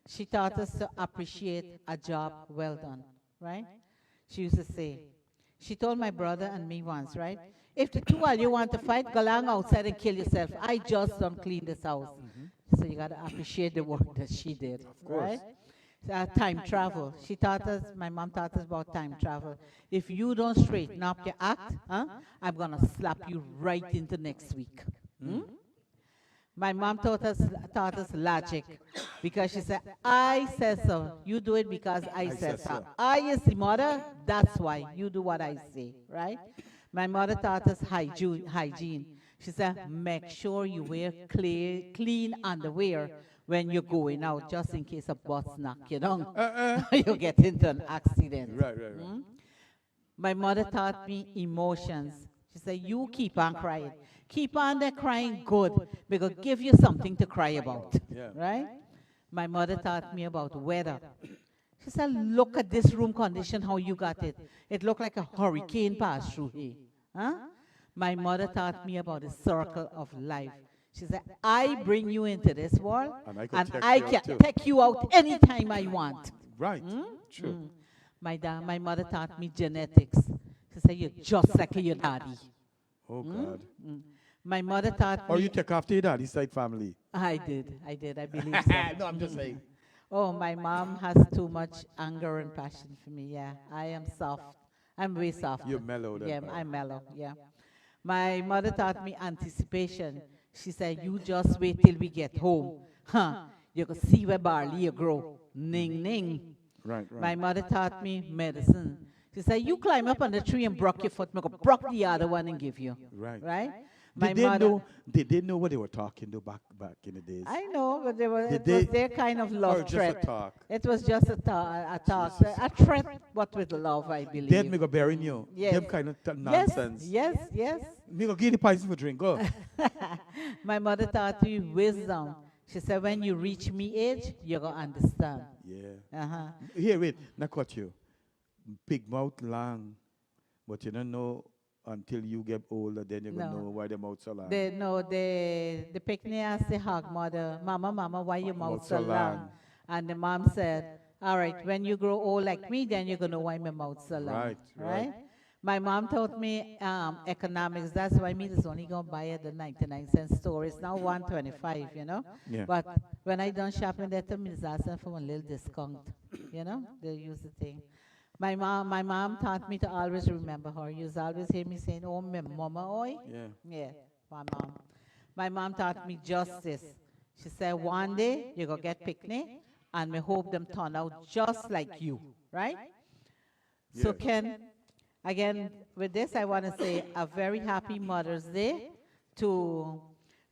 She taught us to appreciate a job well done, right? She used to say, she told my brother and me once, right? If the two of you want to fight, go along outside and kill yourself. I just don't clean this house. So you got to appreciate the work that she did, right? Time travel. She taught us, my mom taught us about time travel. If you don't straighten up your act, I'm going to slap you right into next week. My mom taught us logic because she said, I said so. You do it because I said so. I is the mother, that's why. You do what I say, right? My mother taught us hygiene. She said, make sure you wear clean underwear when you're going out, just in case a bus knock you down. You get into an accident. Right. My mother taught me emotions. She said, you keep on crying. Keep on there crying good, because give you something to cry about, Yeah. right? My mother taught me about weather. She said, look at this room condition, how you got it. It looked like a hurricane passed through here. My mother taught me about the circle of life. She said, I bring you into this world, And I and can I take you out can too." take you out anytime I want. Right. True. My mother taught me genetics. She said, you're just like your daddy. Oh, God. My mother taught Or me. you take after your daddy's side family. I did, I believe so. No, I'm just saying. Oh, my mom has too much anger and passion for me, yeah. I am soft. I'm way soft. You're mellow then. Yeah, I'm mellow, yeah. My mother taught me anticipation. She said, you just wait till we get home. You can see where barley grow. Ning, ning. Right. My mother taught me medicine. She said, you climb up on the tree and broke your foot, make a broke the other one and give you. Right. Right? My Did they mother. know? Did they know what they were talking to back in the days? I know, but Did it was they? their kind of Or love just a threat. talk? It was just a talk, Jesus a Christ. threat, but with love, I Dead believe. me go burying you. Yes. Them kind of Yes, nonsense. yes, yes. Me go give the poison for drink. Go. My mother taught me wisdom. She said, when you reach me age, you're going to understand. Yeah. Uh-huh. Here, wait. Not cut you. Big mouth long, but you don't know until you get older. Then you're gonna No. know why the mouth so long. They no, the picnic asked the hog mother, Mama, Mama, why your mouth so long? And the mom said, all right, when you grow old like me, then you're going to know why my mouth so long. Right, right. My mom taught me economics. That's why meat is only going to buy at the 99-cent store. It's now 125, you know. Yeah. But when I done shopping, they told me it's asking for a little discount, you know. They use the thing. My mom taught me to always remember her. You always hear me saying, oh, my mama, oi. Yeah. Yeah, my mom. My mom taught me justice. She said, one day you're going to get picnic, and we hope them turn out just like you, right? So, Yes. Ken, again, with this, I want to say a very happy Mother's Day to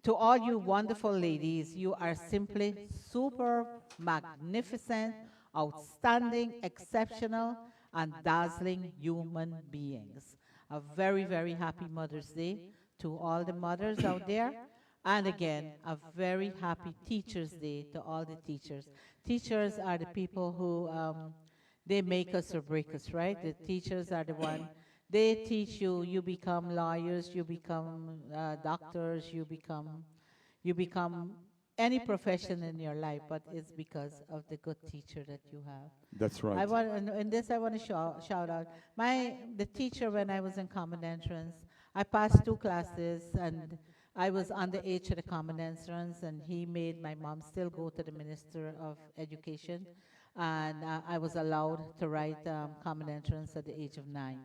all you wonderful ladies. You are simply super magnificent, outstanding, exceptional, and dazzling human beings. A very, very happy Mother's Day to all the mothers out there. And again, a very happy Teachers' Day to all the teachers. Teachers are the people who, they make us or break us, right? The teachers are the one, they teach you, you become lawyers, you become doctors, you become any profession in your life, but it's because of the good teacher that you have. That's right. I want, in this, I want to shout out the teacher when I was in Common Entrance. I passed 2 classes, and I was underage at the Common Entrance, and he made my mom still go to the Minister of Education, and I was allowed to write Common Entrance at the age of 9.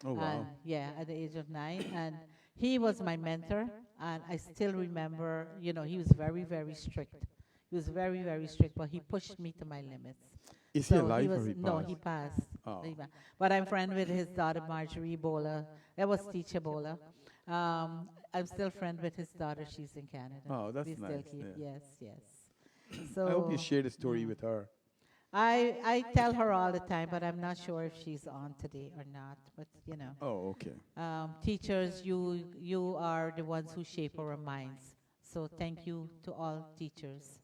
Oh wow. Yeah, at the age of 9, and he was my mentor, and I still remember, you know, he was very, very strict. He was very, very strict, but he pushed me to my limits. Is he So alive was, or he no, passed? he passed. Oh. But I'm friend with his daughter, Marjorie Bola. That was Teacher Bola. I'm still friend with his daughter. She's in Canada. Oh, that's We still nice, keep, yeah. yes, yes. So I hope you share the story with her. I tell her all the time, but I'm not sure if she's on today or not. But you know, Oh, okay. teachers, you are the ones who shape our minds. So thank you to all teachers.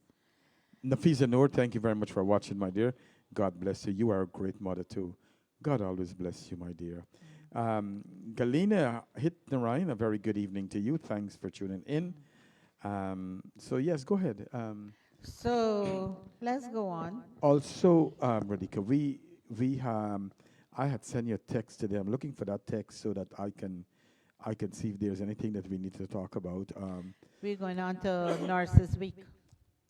Nafisa Noor, thank you very much for watching, my dear. God bless you. You are a great mother too. God always bless you, my dear. Galina Hitnarayan, a very good evening to you. Thanks for tuning in. So yes, go ahead. So let's go on. Also, Radhika, I had sent you a text today. I'm looking for that text so that I can see if there's anything that we need to talk about. We're going on to Nurses Week.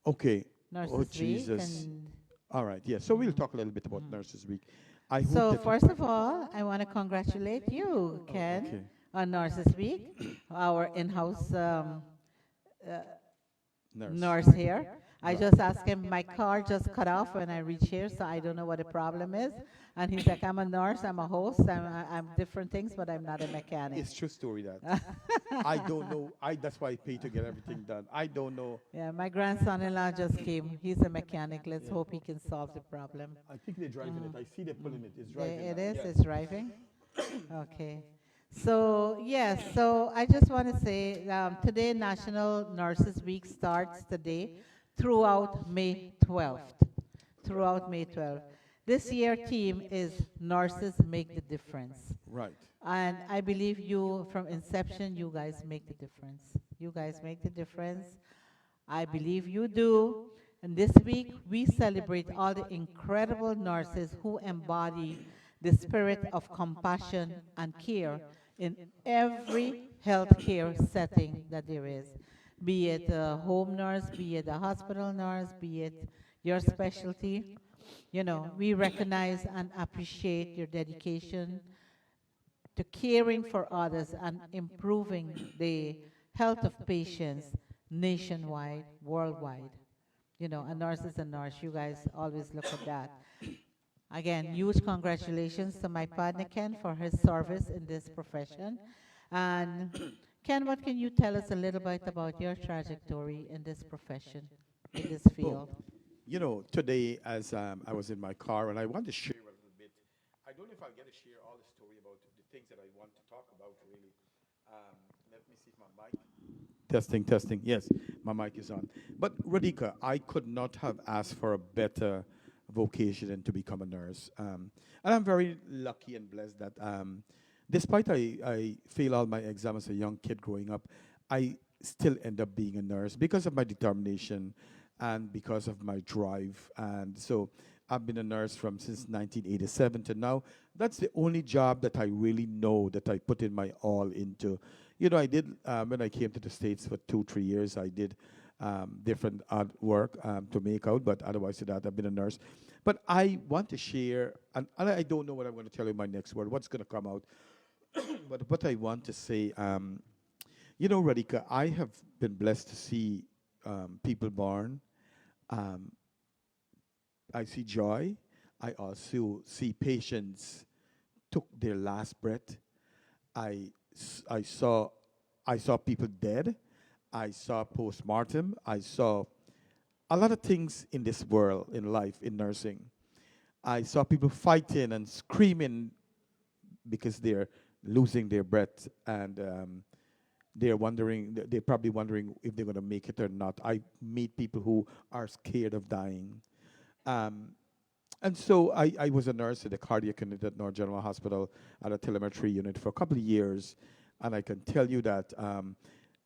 Okay. Nurses Oh Week. Jesus. And All right. Yeah. So we'll talk a little bit about Nurses Week. I hope so that first of all, I want to congratulate you, Ken, okay. on Nurses Week, our in-house nurse here. I just asked him, my car just cut off when I reached here, so I don't know what the problem is. And he's like, I'm a nurse, I'm a host, I'm different things, but I'm not a mechanic. It's true story that I don't know. That's why I pay to get everything done. I don't know. Yeah, my grandson-in-law just came. He's a mechanic. Let's hope he can solve the problem. I think they're driving it. I see they're pulling it. It's driving. It now. is? Yes. It's driving? Okay. So, yes, so I just want to say today National Nurses Week starts today throughout May 12th. Throughout May 12th. This year theme is Nurses Make the Difference. Right. And I believe you, from inception, you guys make the difference. You guys make the difference. I believe you do. And this week, we celebrate all the incredible nurses who embody the spirit of compassion and care in every healthcare setting that there is. Be it a home nurse, be it a hospital nurse, be it your specialty. You know, we recognize and appreciate your dedication to caring for others and improving the health of patients nationwide, worldwide. You know, a nurse is a nurse. You guys always look at that. Again, huge congratulations to my partner Ken for his service in this profession. And Ken, what can you tell us a little bit about your trajectory in this profession, in this Oh, field? today as I was in my car and I want to share a little bit. I don't know if I'll get to share all the story about the things that I want to talk about, really. Let me see if my mic. Testing, testing. Yes, my mic is on. But Radhika, I could not have asked for a better vocation than to become a nurse. And I'm very lucky and blessed that despite I fail all my exams as a young kid growing up, I still end up being a nurse because of my determination and because of my drive. And so I've been a nurse from since 1987 to now. That's the only job that I really know that I put in my all into. I did when I came to the States for 2, 3 years. I did different art work to make out, but otherwise to that, I've been a nurse. But I want to share, and I don't know what I'm going to tell you in my next word, what's going to come out. But what I want to say, Radhika, I have been blessed to see people born. Um, I see joy. I also see patients took their last breath. I, I saw people dead. I saw postmortem. I saw a lot of things in this world, in life, in nursing. I saw people fighting and screaming because they're losing their breath and they're probably wondering if they're going to make it or not. I meet people who are scared of dying. Um, and so I was a nurse at the cardiac unit at North General Hospital at a telemetry unit for a couple of years. And I can tell you that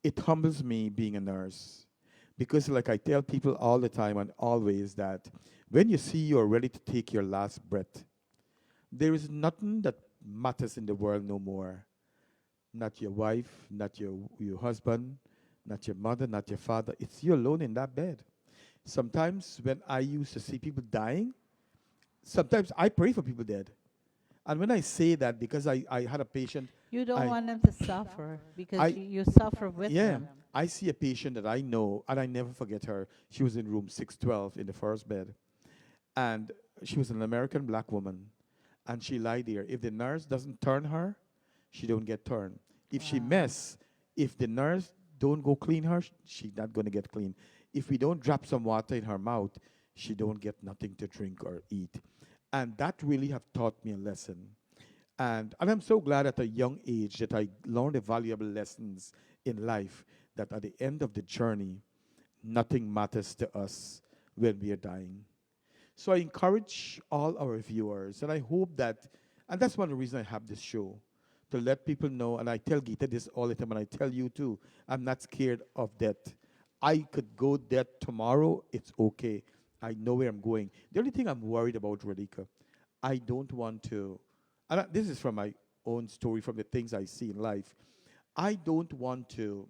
it humbles me being a nurse. Because, like I tell people all the time and always, that when you see you're ready to take your last breath, there is nothing that matters in the world no more. Not your wife, not your husband, not your mother, not your father. It's you alone in that bed. Sometimes when I used to see people dying, sometimes I pray for people dead. And when I say that, because I had a patient, You don't I, want them to suffer because I, you suffer with yeah, them. I see a patient that I know, and I never forget her. She was in room 612 in the first bed, and she was an American black woman, and she lied there. If the nurse doesn't turn her, she don't get turned. If she Wow. mess, if the nurse don't go clean her, she not going to get clean. If we don't drop some water in her mouth, she don't get nothing to drink or eat. And that really have taught me a lesson. And I'm so glad at a young age that I learned the valuable lessons in life, that at the end of the journey, nothing matters to us when we are dying. So I encourage all our viewers, and I hope that, and that's one of the reasons I have this show, to let people know, and I tell Geeta this all the time, and I tell you too, I'm not scared of death. I could go dead tomorrow, it's okay. I know where I'm going. The only thing I'm worried about, Radhika, I don't want to, this is from my own story, from the things I see in life. I don't want to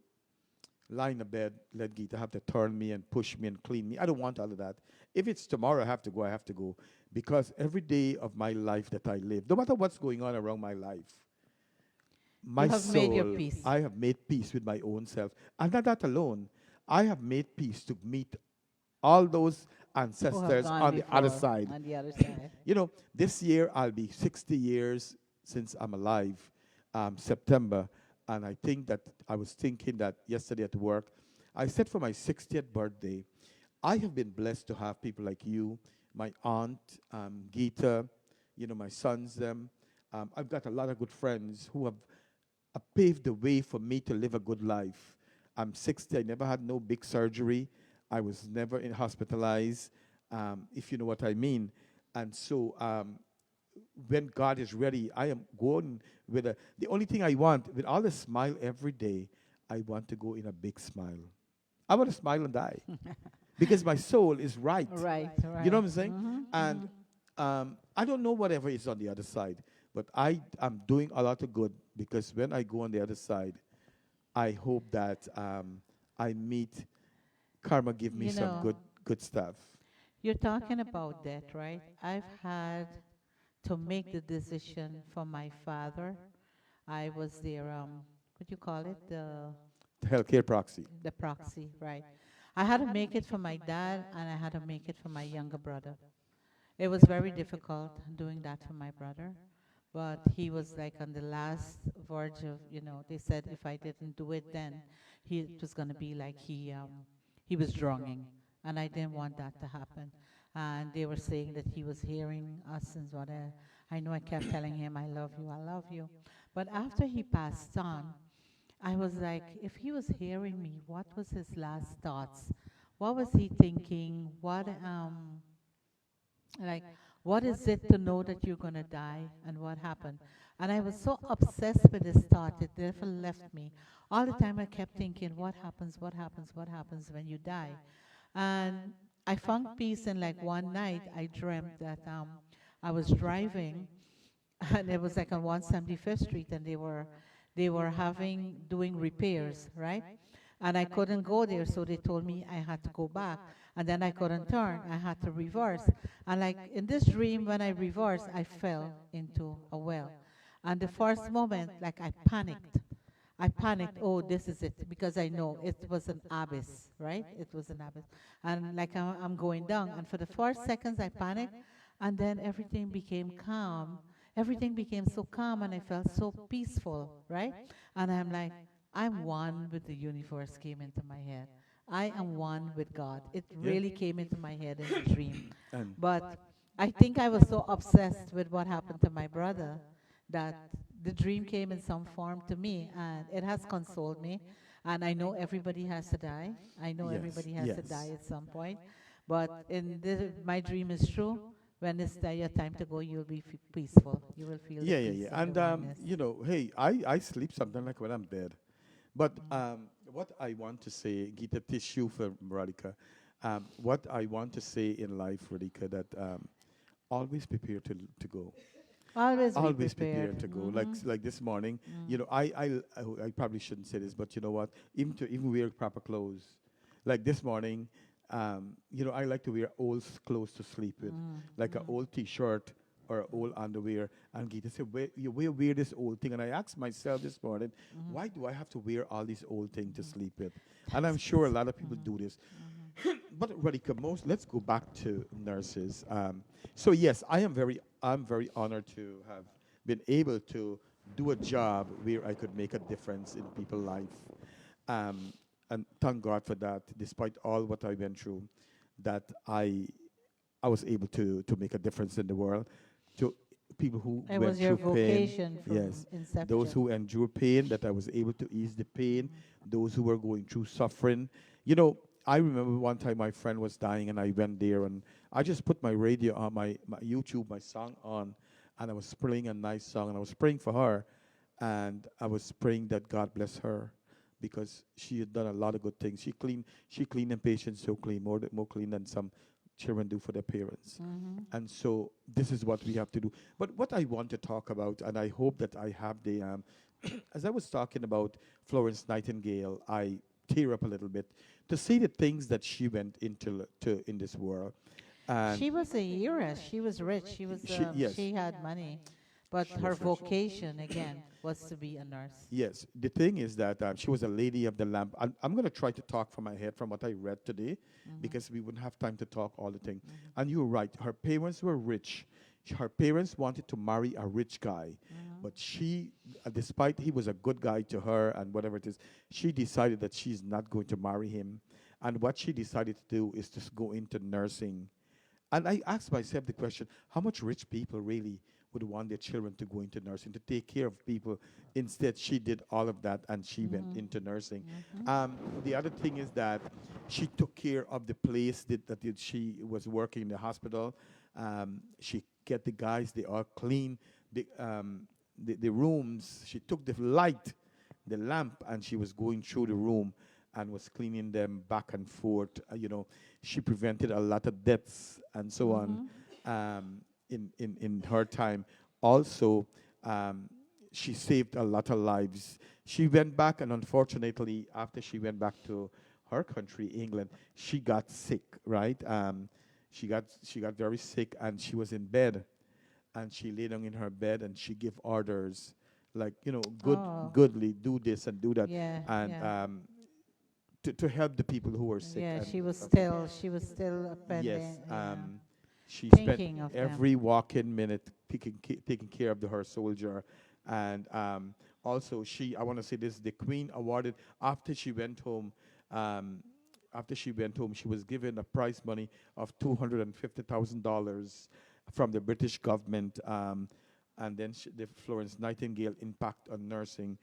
lie in a bed, let Geeta have to turn me and push me and clean me. I don't want all of that. If it's tomorrow I have to go, I have to go. Because every day of my life that I live, no matter what's going on around my life, You my have made your soul, peace. I have made peace with my own self. And not that alone, I have made peace to meet all those Who have ancestors gone on the other before side. on the other side. This year I'll be 60 years since I'm alive, September. And I think that I was thinking that yesterday at work, I said for my 60th birthday, I have been blessed to have people like you, my aunt, Geeta, my sons, them. I've got a lot of good friends who have paved the way for me to live a good life. I'm 60. I never had no big surgery. I was never hospitalized, if you know what I mean. And so when God is ready, I am going with the only thing I want, with all the smile every day, I want to go in a big smile. I want to smile and die because my soul is right. Right, You know right. what I'm saying? And I don't know whatever is on the other side, but I am doing a lot of good because when I go on the other side, I hope that I meet karma, give me You some know, good stuff. you're talking about that, right? I've had to make the decision for my father. I was their, what do you call it? Healthcare proxy. The proxy, right? I had to make it for my dad and I had to make it for my younger brother. It was very difficult doing that for my brother, but he was like on the last verge of, they said if I didn't do it, then it was going to be like he was drowning, and I didn't want that to happen. And they were saying that he was hearing us and whatever. I know I kept telling him, I love you, I love you. But after he passed on, I was like, if he was hearing me, what was his last thoughts? What was he thinking? Like, what is it to know that you're going to die, and what happened? And I was so obsessed with this thought, it never left me. All the time I kept thinking, what happens, what happens, what happens when you die? And I found peace in, like, one night I dreamt that I was driving, and it was like on 175th Street, and they were doing repairs, right? And I couldn't go there, so they told me I had to go back. And then I couldn't turn, I had to reverse. And like in this dream, when I reversed, I fell into a well. And the first moment, like I panicked. Oh, this is it, because I know it was an abyss, right? It was an abyss. And like I'm going down. And for the first seconds, I panicked. And then everything became calm. Everything became so calm, and I felt so peaceful, right? And I'm like, I'm one with the universe, came into my head. I am one with God. It really came into my head in a dream. And But I think I was so obsessed with what happened to my brother that the dream came in some form to me, and it has consoled me. And I know everybody has to die. I know yes, everybody has to yes. die at some point. But my dream is true. When it's your time to go, you'll be peaceful. You will feel Yeah, the yeah, peace yeah. of the And oneness. hey, I sleep sometimes like when I'm dead. But what I want to say, get a tissue for Radhika. What I want to say in life, Radhika, that always prepare to go. Always be Always prepared. prepare to go. Like this morning, I probably shouldn't say this, but you know what? Even wear proper clothes. Like this morning, I like to wear old clothes to sleep with, like an old T-shirt or old underwear. And Gita said, you wear this old thing. And I asked myself this morning, why do I have to wear all these old things to sleep with? And I'm sure a lot of people do this. But Radhika, let's go back to nurses. So yes, I'm very honored to have been able to do a job where I could make a difference in people's life. Um, and thank God for that, despite all what I went through, that I was able to make a difference in the world. To people who It went was your through pain, vocation from yes, those inception. who endure pain, that I was able to ease the pain, those who were going through suffering. I remember one time my friend was dying, and I went there, and I just put my radio on, my YouTube, my song on, and I was playing a nice song, and I was praying for her, and I was praying that God bless her, because she had done a lot of good things. She cleaned the patients so clean, more clean than some children do for their parents. And so this is what we have to do. But what I want to talk about, and I hope that I have the, as I was talking about Florence Nightingale, I tear up a little bit to see the things that she went into in this world. And She was a heiress. She was rich. yes. She had money, but She her was rich. vocation again was to be a nurse. Yes, the thing is that she was a lady of the lamp. I'm going to try to talk from my head from what I read today, because we wouldn't have time to talk all the thing. And you're right, her parents were rich. Her parents wanted to marry a rich guy, but she, despite he was a good guy to her and whatever it is, she decided that she's not going to marry him. And what she decided to do is to go into nursing. And I asked myself the question, how much rich people really would want their children to go into nursing, to take care of people? Instead, she did all of that, and she went into nursing. The other thing is that she took care of the place that she was working in the hospital. She get the guys, they all clean the rooms. She took the light, the lamp, and she was going through the room and was cleaning them back and forth. She prevented a lot of deaths and so on in her time. Also, she saved a lot of lives. She went back, and unfortunately, after she went back to her country, England, she got sick, right? She got very sick, and she was in bed, and she lay down in her bed, and she gave orders, like, goodly, do this and do that, Yeah, and yeah. To help the people who were sick. Yeah, and she was stuff. still Yes, pending. Yeah. she Thinking spent of them. every walking minute taking care of her soldier, And also, I want to say this: the Queen awarded after she went home. Um, After she went home, she was given a prize money of $250,000 from the British government. And then the Florence Nightingale Impact on Nursing.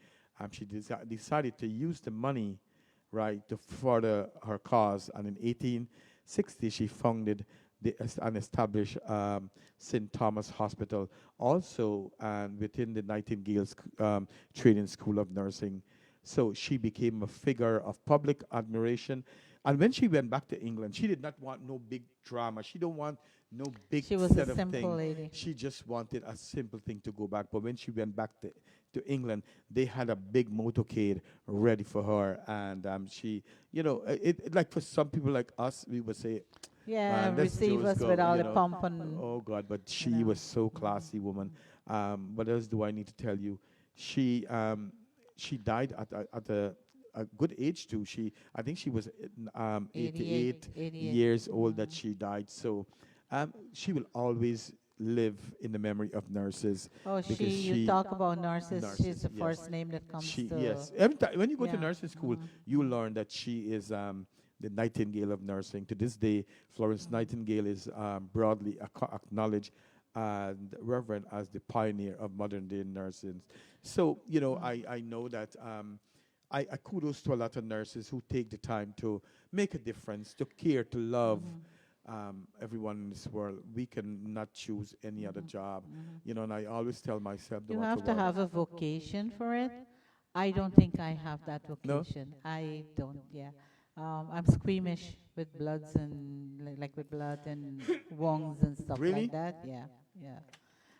She decided to use the money, right, to further her cause. And in 1860, she founded and established St. Thomas Hospital, also and within the Nightingale's Training School of Nursing. So she became a figure of public admiration. And when she went back to England, she did not want no big drama. She don't want no big She was set a of simple thing. lady. She just wanted a simple thing to go back. But when she went back to England, they had a big motorcade ready for her. And she, like for some people like us, we would say, Yeah, man, let's receive just us go, with all the pomp and, oh God, but she know. was so classy woman. What else do I need to tell you? She she died at a good age too. I think she was 88 88. years old that she died. So she will always live in the memory of nurses Oh, because you talk about nurses, she's nurses, the yes. first name that comes She to. yes. Every time when you go to Yeah. nursing school, you learn that she is the Nightingale of nursing. To this day, Florence Nightingale is broadly acknowledged and reverend as the pioneer of modern day nursing. So I know that I kudos to a lot of nurses who take the time to make a difference, to care, to love. Everyone in this world, we can not choose any other job, and I always tell myself, no You matter have to what. have a vocation for it. I don't think I have that No? vocation. I don't, yeah. I'm squeamish with bloods and like with blood and wongs and stuff Really? like that. Yeah, yeah.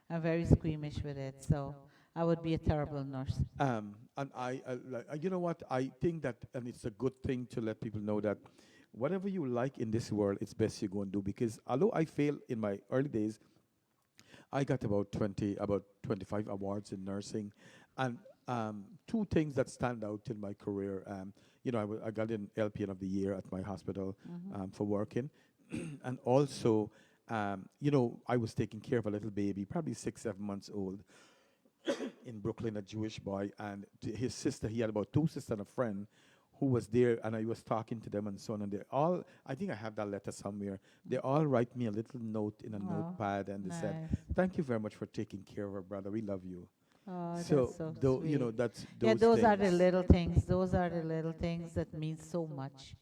I'm very squeamish with it, so I would be a terrible nurse. And you know what? I think that, and it's a good thing to let people know that whatever you like in this world, it's best you go and do. Because although I failed in my early days, I got about 25 awards in nursing, and two things that stand out in my career. I got an LPN of the year at my hospital for working, and also, I was taking care of a little baby, probably 6, 7 months old, in Brooklyn, a Jewish boy, and his sister. He had about two sisters and a friend who was there, and I was talking to them and so on. And they all, I think I have that letter somewhere. They all write me a little note in a Oh, notepad, and they said, nice. "Thank you very much for taking care of our brother. We love you." Oh, that's So, so though sweet. that's Yeah, those those are the things. little things. Those are the little things that mean so much.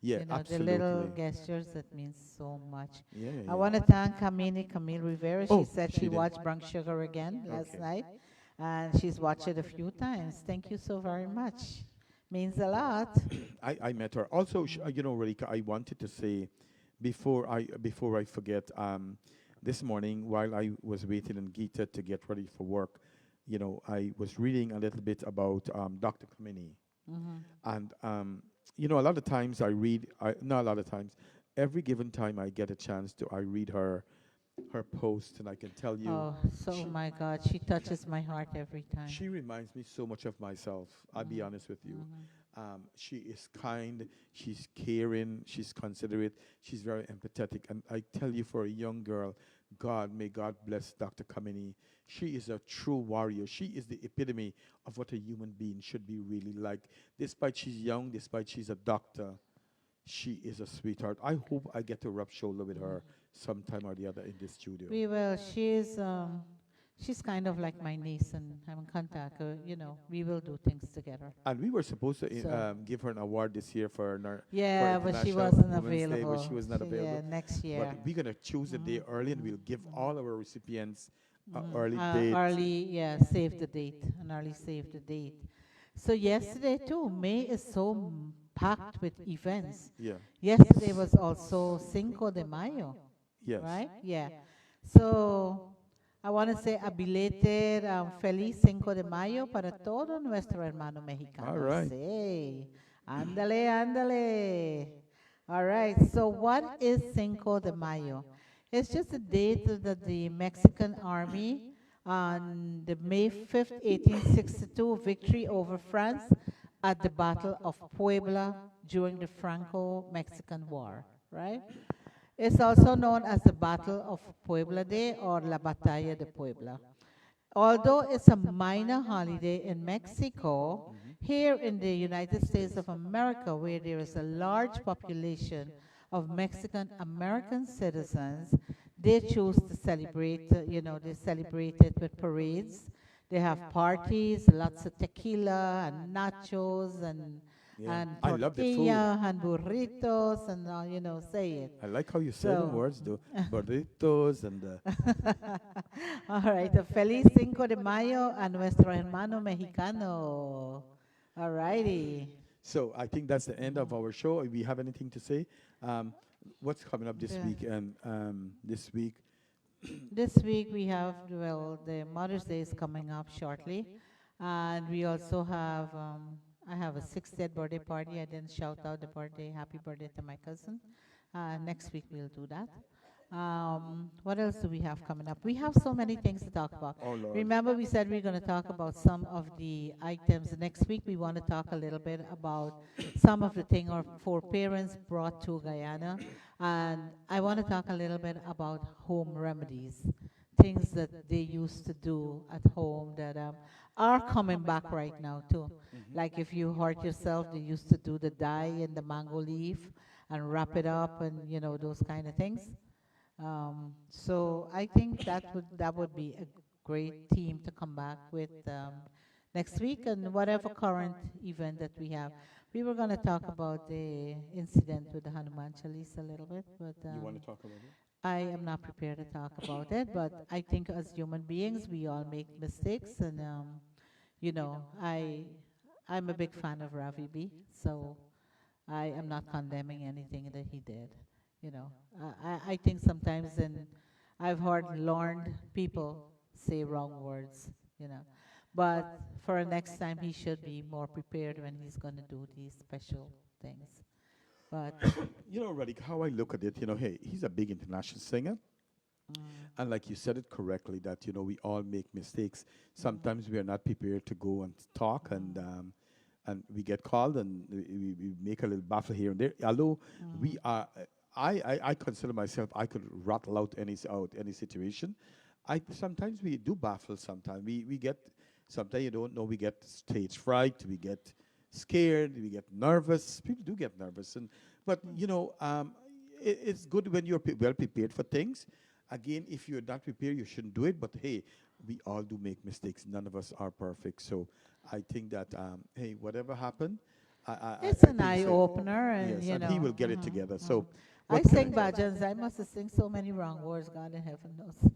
Yeah, The little absolutely. gestures that mean so much. Yeah, yeah, I yeah. want to thank Camille Rivera. She Oh, said she she did. watched Brown Sugar again last Okay. night, and she's watched it a few times. Thank you so very much. Means a lot. I met her. Also, Rika, I wanted to say before I forget. This morning, while I was waiting in Gita to get ready for work, I was reading a little bit about Dr. Kamini. And a lot of times I read. Not a lot of times. Every given time I get a chance to, I read her post, and I can tell you, Oh, so she, my God, she touches my heart every time. she reminds me so much of myself. I'll be honest with you. She is kind, she's caring, she's considerate, she's very empathetic. And I tell you, for a young girl, may God bless Dr. Kamini. She is a true warrior. She is the epitome of what a human being should be really like. Despite she's young, despite she's a doctor, she is a sweetheart. I hope I get to rub shoulder with her sometime or the other in this studio. We will. She's kind of like my niece, and I'm in contact. We will do things together. And we were supposed to So give her an award this year for yeah, for but she International wasn't Women's Day, available. but she was not Yeah, available. next year. But we're gonna choose a day early, and we'll give all our recipients early Save the date, an early save the date. So yesterday too, May is so packed with events. Yeah. Yesterday was also Cinco de Mayo, Yes. right? Yeah. So I want to say a belated feliz Cinco de Mayo para todo nuestro hermano mexicano. All right. Say, ándale, ándale. All right. So what is Cinco de Mayo? It's just a date that the Mexican army on the May 5th, 1862 victory over France at the Battle of Puebla during the Franco-Mexican War, right? It's also known as the Battle of Puebla Day or La Batalla de Puebla. although it's a minor holiday in Mexico, here in the United States of America, where there is a large population of Mexican American citizens, they choose to celebrate, they celebrate it with parades. They have parties, lots of tequila and nachos Yeah. and I love the food. tortilla and burritos and, say it. I like how you say the So, words, though. Burritos and all right, a feliz 5 de Mayo a nuestro hermano mexicano. All righty. so I think that's the end of our show. If we have anything to say, um, what's coming up this Yeah. week? And this week, This week we have, well, the Mother's Day is coming up shortly. And we also have, I have a 60th birthday party. I didn't shout out the birthday, happy birthday to my cousin. Next week we'll do that. What else do we have coming up? We have so many things to talk about. oh Lord, Remember, we said we're going to talk about some of the items. Next week, we want to talk a little bit about some of the things our foreparents brought to Guyana. And I want to talk a little bit about home remedies, things that they used to do at home that are coming back right now, too. Like if you hurt yourself, they used to do the dye in the mango leaf and wrap it up and, those kind of things. So I think that would be a great team to come back with next week and whatever current event that we have. We were going to talk about the incident with the Hanuman Chalice a little bit, but you want to talk about it? I am not prepared to talk about it. But I think as human beings, we all make mistakes, and you know, I I'm a big fan of Ravi B, so I am not condemning anything that he did. You know, I think sometimes, and I've heard learned people say wrong words, you know. But for next time, he should be more prepared when he's going to do these special things. But You know, Radhika, how I look at it, hey, he's a big international singer. And like you said it correctly, that, we all make mistakes. Sometimes we are not prepared to go and talk, and we get called, and we make a little baffle here and there. Although we are, I consider myself, I could rattle out any situation. Sometimes we do baffle. Sometimes we get, sometimes you don't know, we get stage fright, we get scared, we get nervous. People do get nervous, but it's good when you're well prepared for things. Again, if you're not prepared, you shouldn't do it. But hey, we all do make mistakes. None of us are perfect. So I think that hey, whatever happened, it's I an think eye so. opener, and Yes, you and know. he will get it together. So I what can sing do? bhajans. I must have sing so many wrong words, God in heaven knows.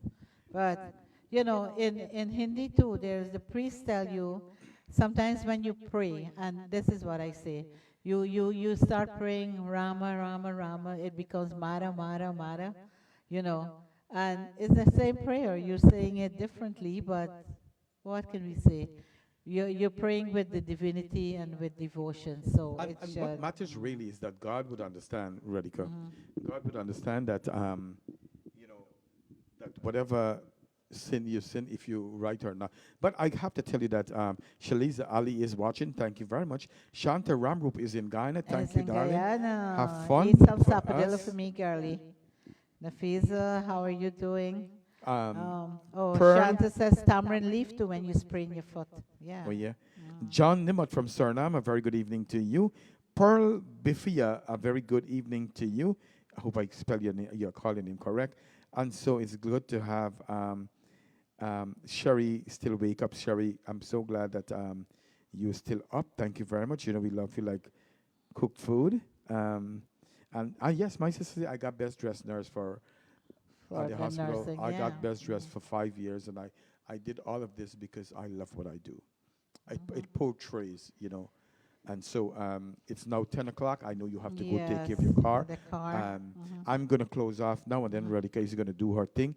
But you know, in Hindi too, there's the priest tell you sometimes when you pray, and this is what I say. You start praying Rama Rama Rama, it becomes Mara Mara Mara, you know. And it's the same prayer. You're saying it differently, but what can we say? You're praying with the divinity and with devotion, so it And what should. matters really is that God would understand, Radhika. God would understand that, you know, that whatever sin you sin, if you right or not. But I have to tell you that Shaliza Ali is watching. Thank you very much. Shanta Ramrup is in Guyana. Thank It's you, in darling. Guyana. Have fun Eat some for sapodilla us. for me, girlie. Nafisa, how are you doing? Oh, Pearl. Shanta says tamarind leaf too when you sprain your foot. Yeah. Oh, yeah. John Nimot from Suriname, a very good evening to you. Pearl Bifia, a very good evening to you. I hope I spell your call your name correct. And so it's good to have Sherry still wake up. Sherry, I'm so glad that you're still up. Thank you very much. You know, we love you like cooked food. And yes, my sister, I got best dressed nurse for For the the hospital. nursing, I yeah. got best dressed for 5 years, and I did all of this because I love what I do. It portrays, And so it's now 10 o'clock. I know you have to go take care of your Yes, car. the car. I'm going to close off now, and then Radhika is going to do her thing.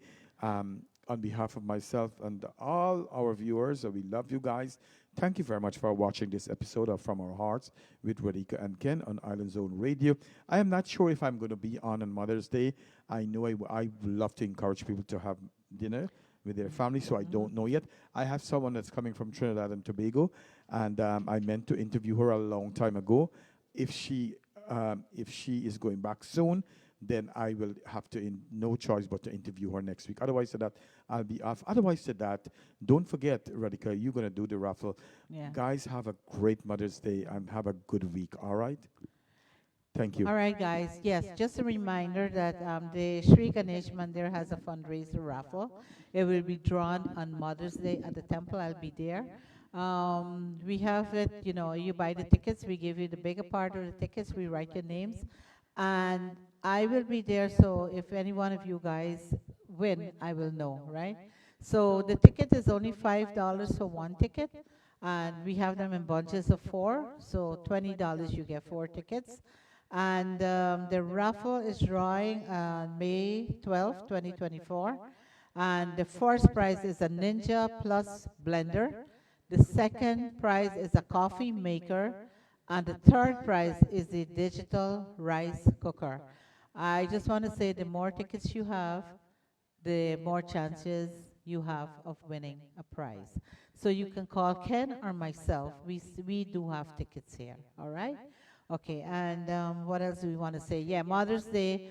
On behalf of myself and all our viewers, we love you guys. Thank you very much for watching this episode of From Our Hearts with Radhika and Ken on Island Zone Radio. I am not sure if I'm going to be on Mother's Day. I know I would love to encourage people to have dinner with their family, so I don't know yet. I have someone that's coming from Trinidad and Tobago, and I meant to interview her a long time ago. If she is going back soon, then I will have to, no choice but to interview her next week. Otherwise, to that, I'll be off. Otherwise, to that, don't forget, Radhika, you're going to do the raffle. Yeah. Guys, have a great Mother's Day and have a good week, all right? Thank you. All right, guys. Yes, just a reminder that the Sri Ganesh Mandir has a fundraiser raffle. It will be drawn on Mother's Day at the temple. I'll be there. We have it, you buy the tickets, we give you the bigger part of the tickets, we write your names, and I will be there, so if any one of you guys win, I will know, right? So the ticket is only $5 for one ticket, and we have them in bunches of 4, so $20 you get 4 tickets. And the raffle is drawing on May 12, 2024. And the first prize is a Ninja Plus blender. The second prize is a coffee maker. And the third prize is the digital rice cooker. I just want to say the more tickets you have, the more chances you have of winning a prize. So you can call Ken or myself. We do have tickets here, all right? Okay, and what else do we want to say? Yeah, Mother's Day,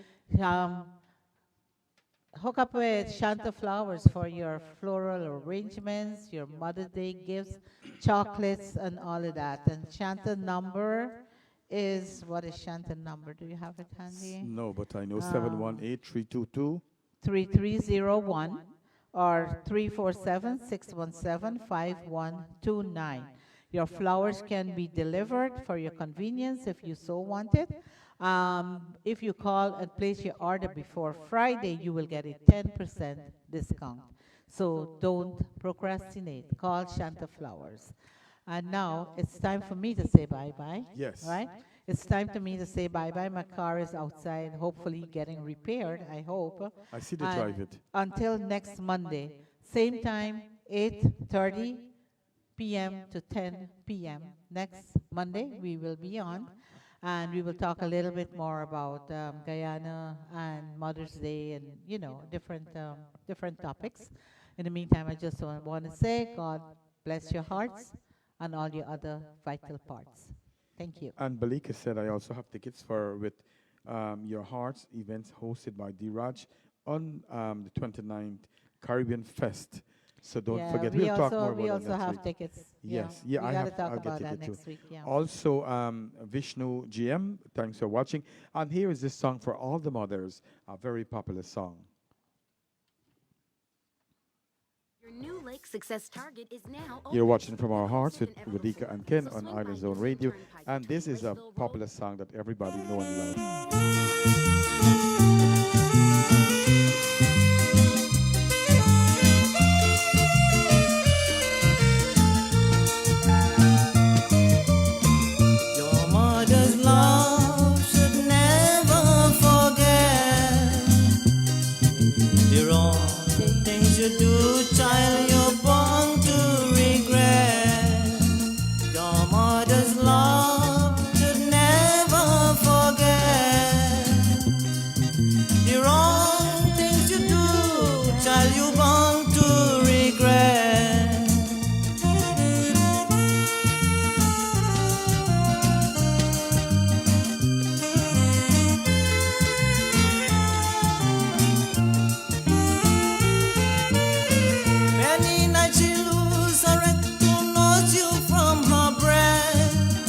hook up with Shanta Flowers for your floral arrangements, your Mother's Day gifts, chocolates, and all of that. And Shanta number is, what is Shanta number? Do you have it handy? No, but I know 718-322. 3301 or 347-617-5129. Your flowers can be delivered for your convenience if you so want it. If you call and place your order before Friday, you will get a 10% discount. So don't procrastinate. Call Shanta Flowers. And now it's time for me to say bye-bye. Yes. Right? It's time for me to say bye-bye. My car is outside, hopefully getting repaired, I hope. I see they And drive it. until next Monday, same time, 8:30 p.m. to 10 p.m. Next Monday, we will be on, and we will talk a little bit more about Guyana and Mother's Day and, different topics. In the meantime, I just want to say, God bless your hearts and all your other vital parts. Thank you. And Balika said, I also have tickets with Your Hearts events hosted by D-Raj on the 29th Caribbean Fest. So don't forget. We'll talk more about that we also next have week. tickets. Yes, We I gotta have. talk I'll get about that ticket too. next week. Yeah. Also, Vishnu GM, thanks for watching. And here is this song for all the mothers, a very popular song. Your new Lake Success Target is now You're open. watching From Our Hearts with Exclusive and Radhika and exclusive. Ken So on swing by Island Zone Gilson Radio. Turnpike And to this is a Graceville Road. popular song that everybody know and love. Your mother's love should never forget the wrong things you do, child, you're born to regret. Your mother's love should never forget the wrong things you do, child, you're born to regret. Many nights she lose her rent to nose you from her breast.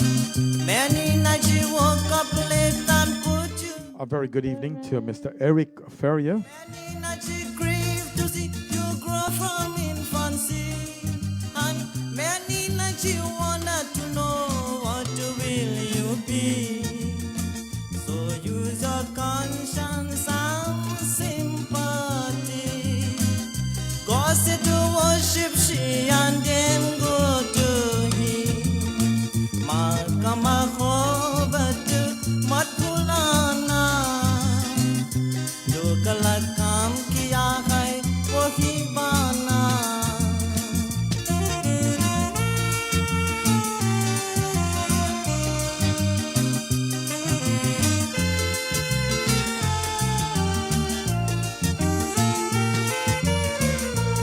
Many nights she woke up late and put you. A very good evening to Mr. Eric Ferrier. Many nights she grieved to see you grow from infancy. And many nights she wanted to know what will you be. So use your conscience and sympathy. Go sit to worship she and them go to him. Malkama khobat matkulana. Jo galat kaam kiya hai wahi bana.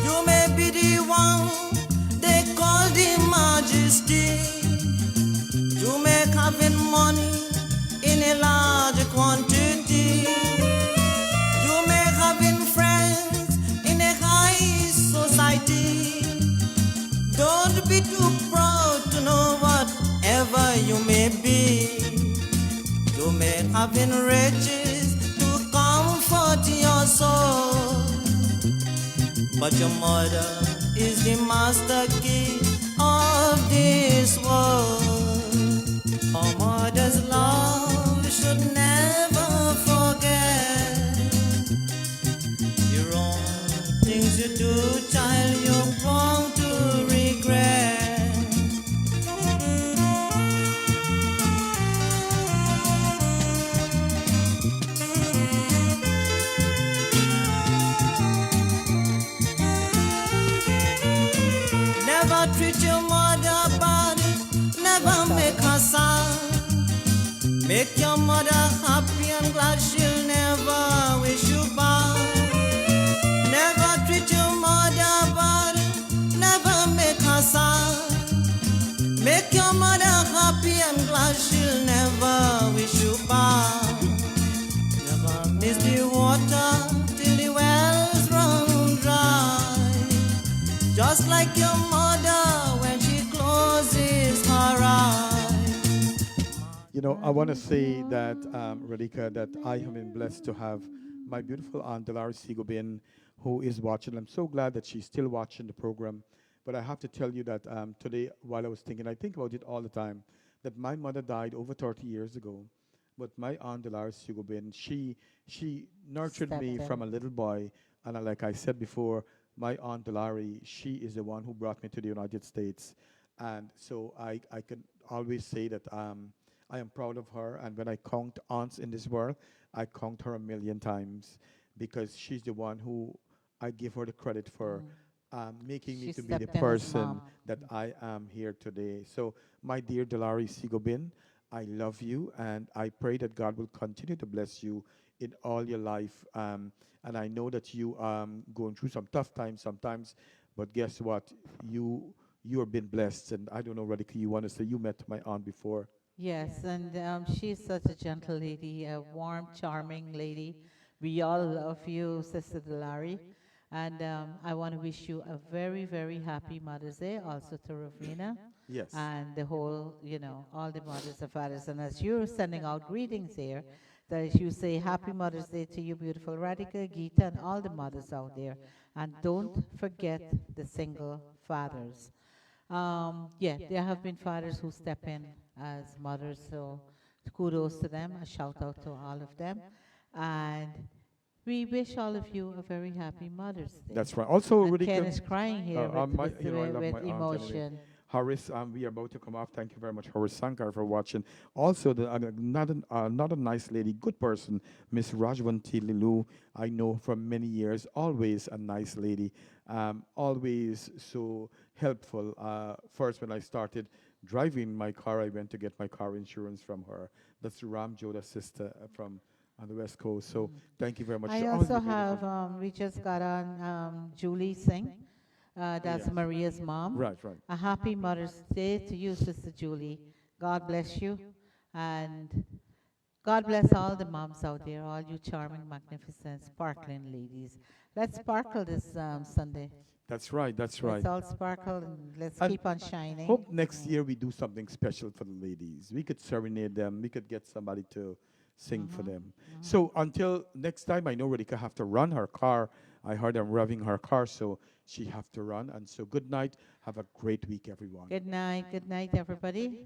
You may be the one they call to know whatever you may be. You may have been riches to comfort your soul, but your mother is the master key of this world. A mother's love should never forget. The wrong things you do, child, you're wrong to regret. Never treat your mother bad, never make her sad. Make your mother happy and glad, she'll never wish you bad. Never treat your mother bad, never make her sad. Make your mother happy and glad, she'll never wish you bad. Never miss the water till the wells run dry. Just like your mother when she closes her eyes. You know, I want to say that, Radhika, that I have been blessed to have my beautiful aunt, Delari Sigobin, who is watching. I'm so glad that she's still watching the program. But I have to tell you that today, while I was thinking, I think about it all the time, that my mother died over 30 years ago. But my aunt, Delari Sigobin, she nurtured me Stepped from in. a little boy. And like I said before, my aunt Delari, she is the one who brought me to the United States. And so I can always say that I am proud of her. And when I count aunts in this world, I count her a million times because she's the one who I give her the credit for making me She to be the stepped in as person mom. that I am here today. So, my dear Delari Sigobin, I love you and I pray that God will continue to bless you in all your life. And I know that you going through some tough times sometimes, but guess what? You have been blessed. And I don't know, Radhika, you want to say you met my aunt before? Yes, and she's such a gentle lady, a warm, charming lady. We all love you, Sister Delari. And I want to wish you a very, very happy Mother's Day, also to Ravina Yes. and the whole, all the mothers and fathers. And as you're sending out greetings here, that you say Happy Mother's Day to you, beautiful Radhika, Geeta, and all the mothers out there. And don't forget the single fathers. Yeah, there have been fathers who step in as mothers, so kudos to them. A shout out to all of them. And we wish all of you a very happy Mother's Day. That's right. Also, And Ken Radhika, is crying here I love with my aunt anyway. emotion. Horace, we are about to come off. Thank you very much, Horace Sankar, for watching. Also, another nice lady, good person, Miss Rajwanti Lilu. I know from many years, always a nice lady, always so helpful. First, when I started driving my car, I went to get my car insurance from her. That's Ram Joda's sister from on the West Coast. So thank you very much I to all also you have, beautiful. we just got on Julie Singh. That's Yes. Maria's mom. Right, right. A happy Mother's Day to you, Sister Julie. God bless you. And God bless all the moms out there, all you charming, magnificent, sparkling ladies. Let's sparkle this Sunday. That's right. That's right. Let's all sparkle and let's And keep on shining. hope next year we do something special for the ladies. We could serenade them. We could get somebody to sing for them. So until next time, I know Radhika have to run her car. I heard I'm revving her car, so she have to run. And so good night. Have a great week, everyone. Good night, everybody.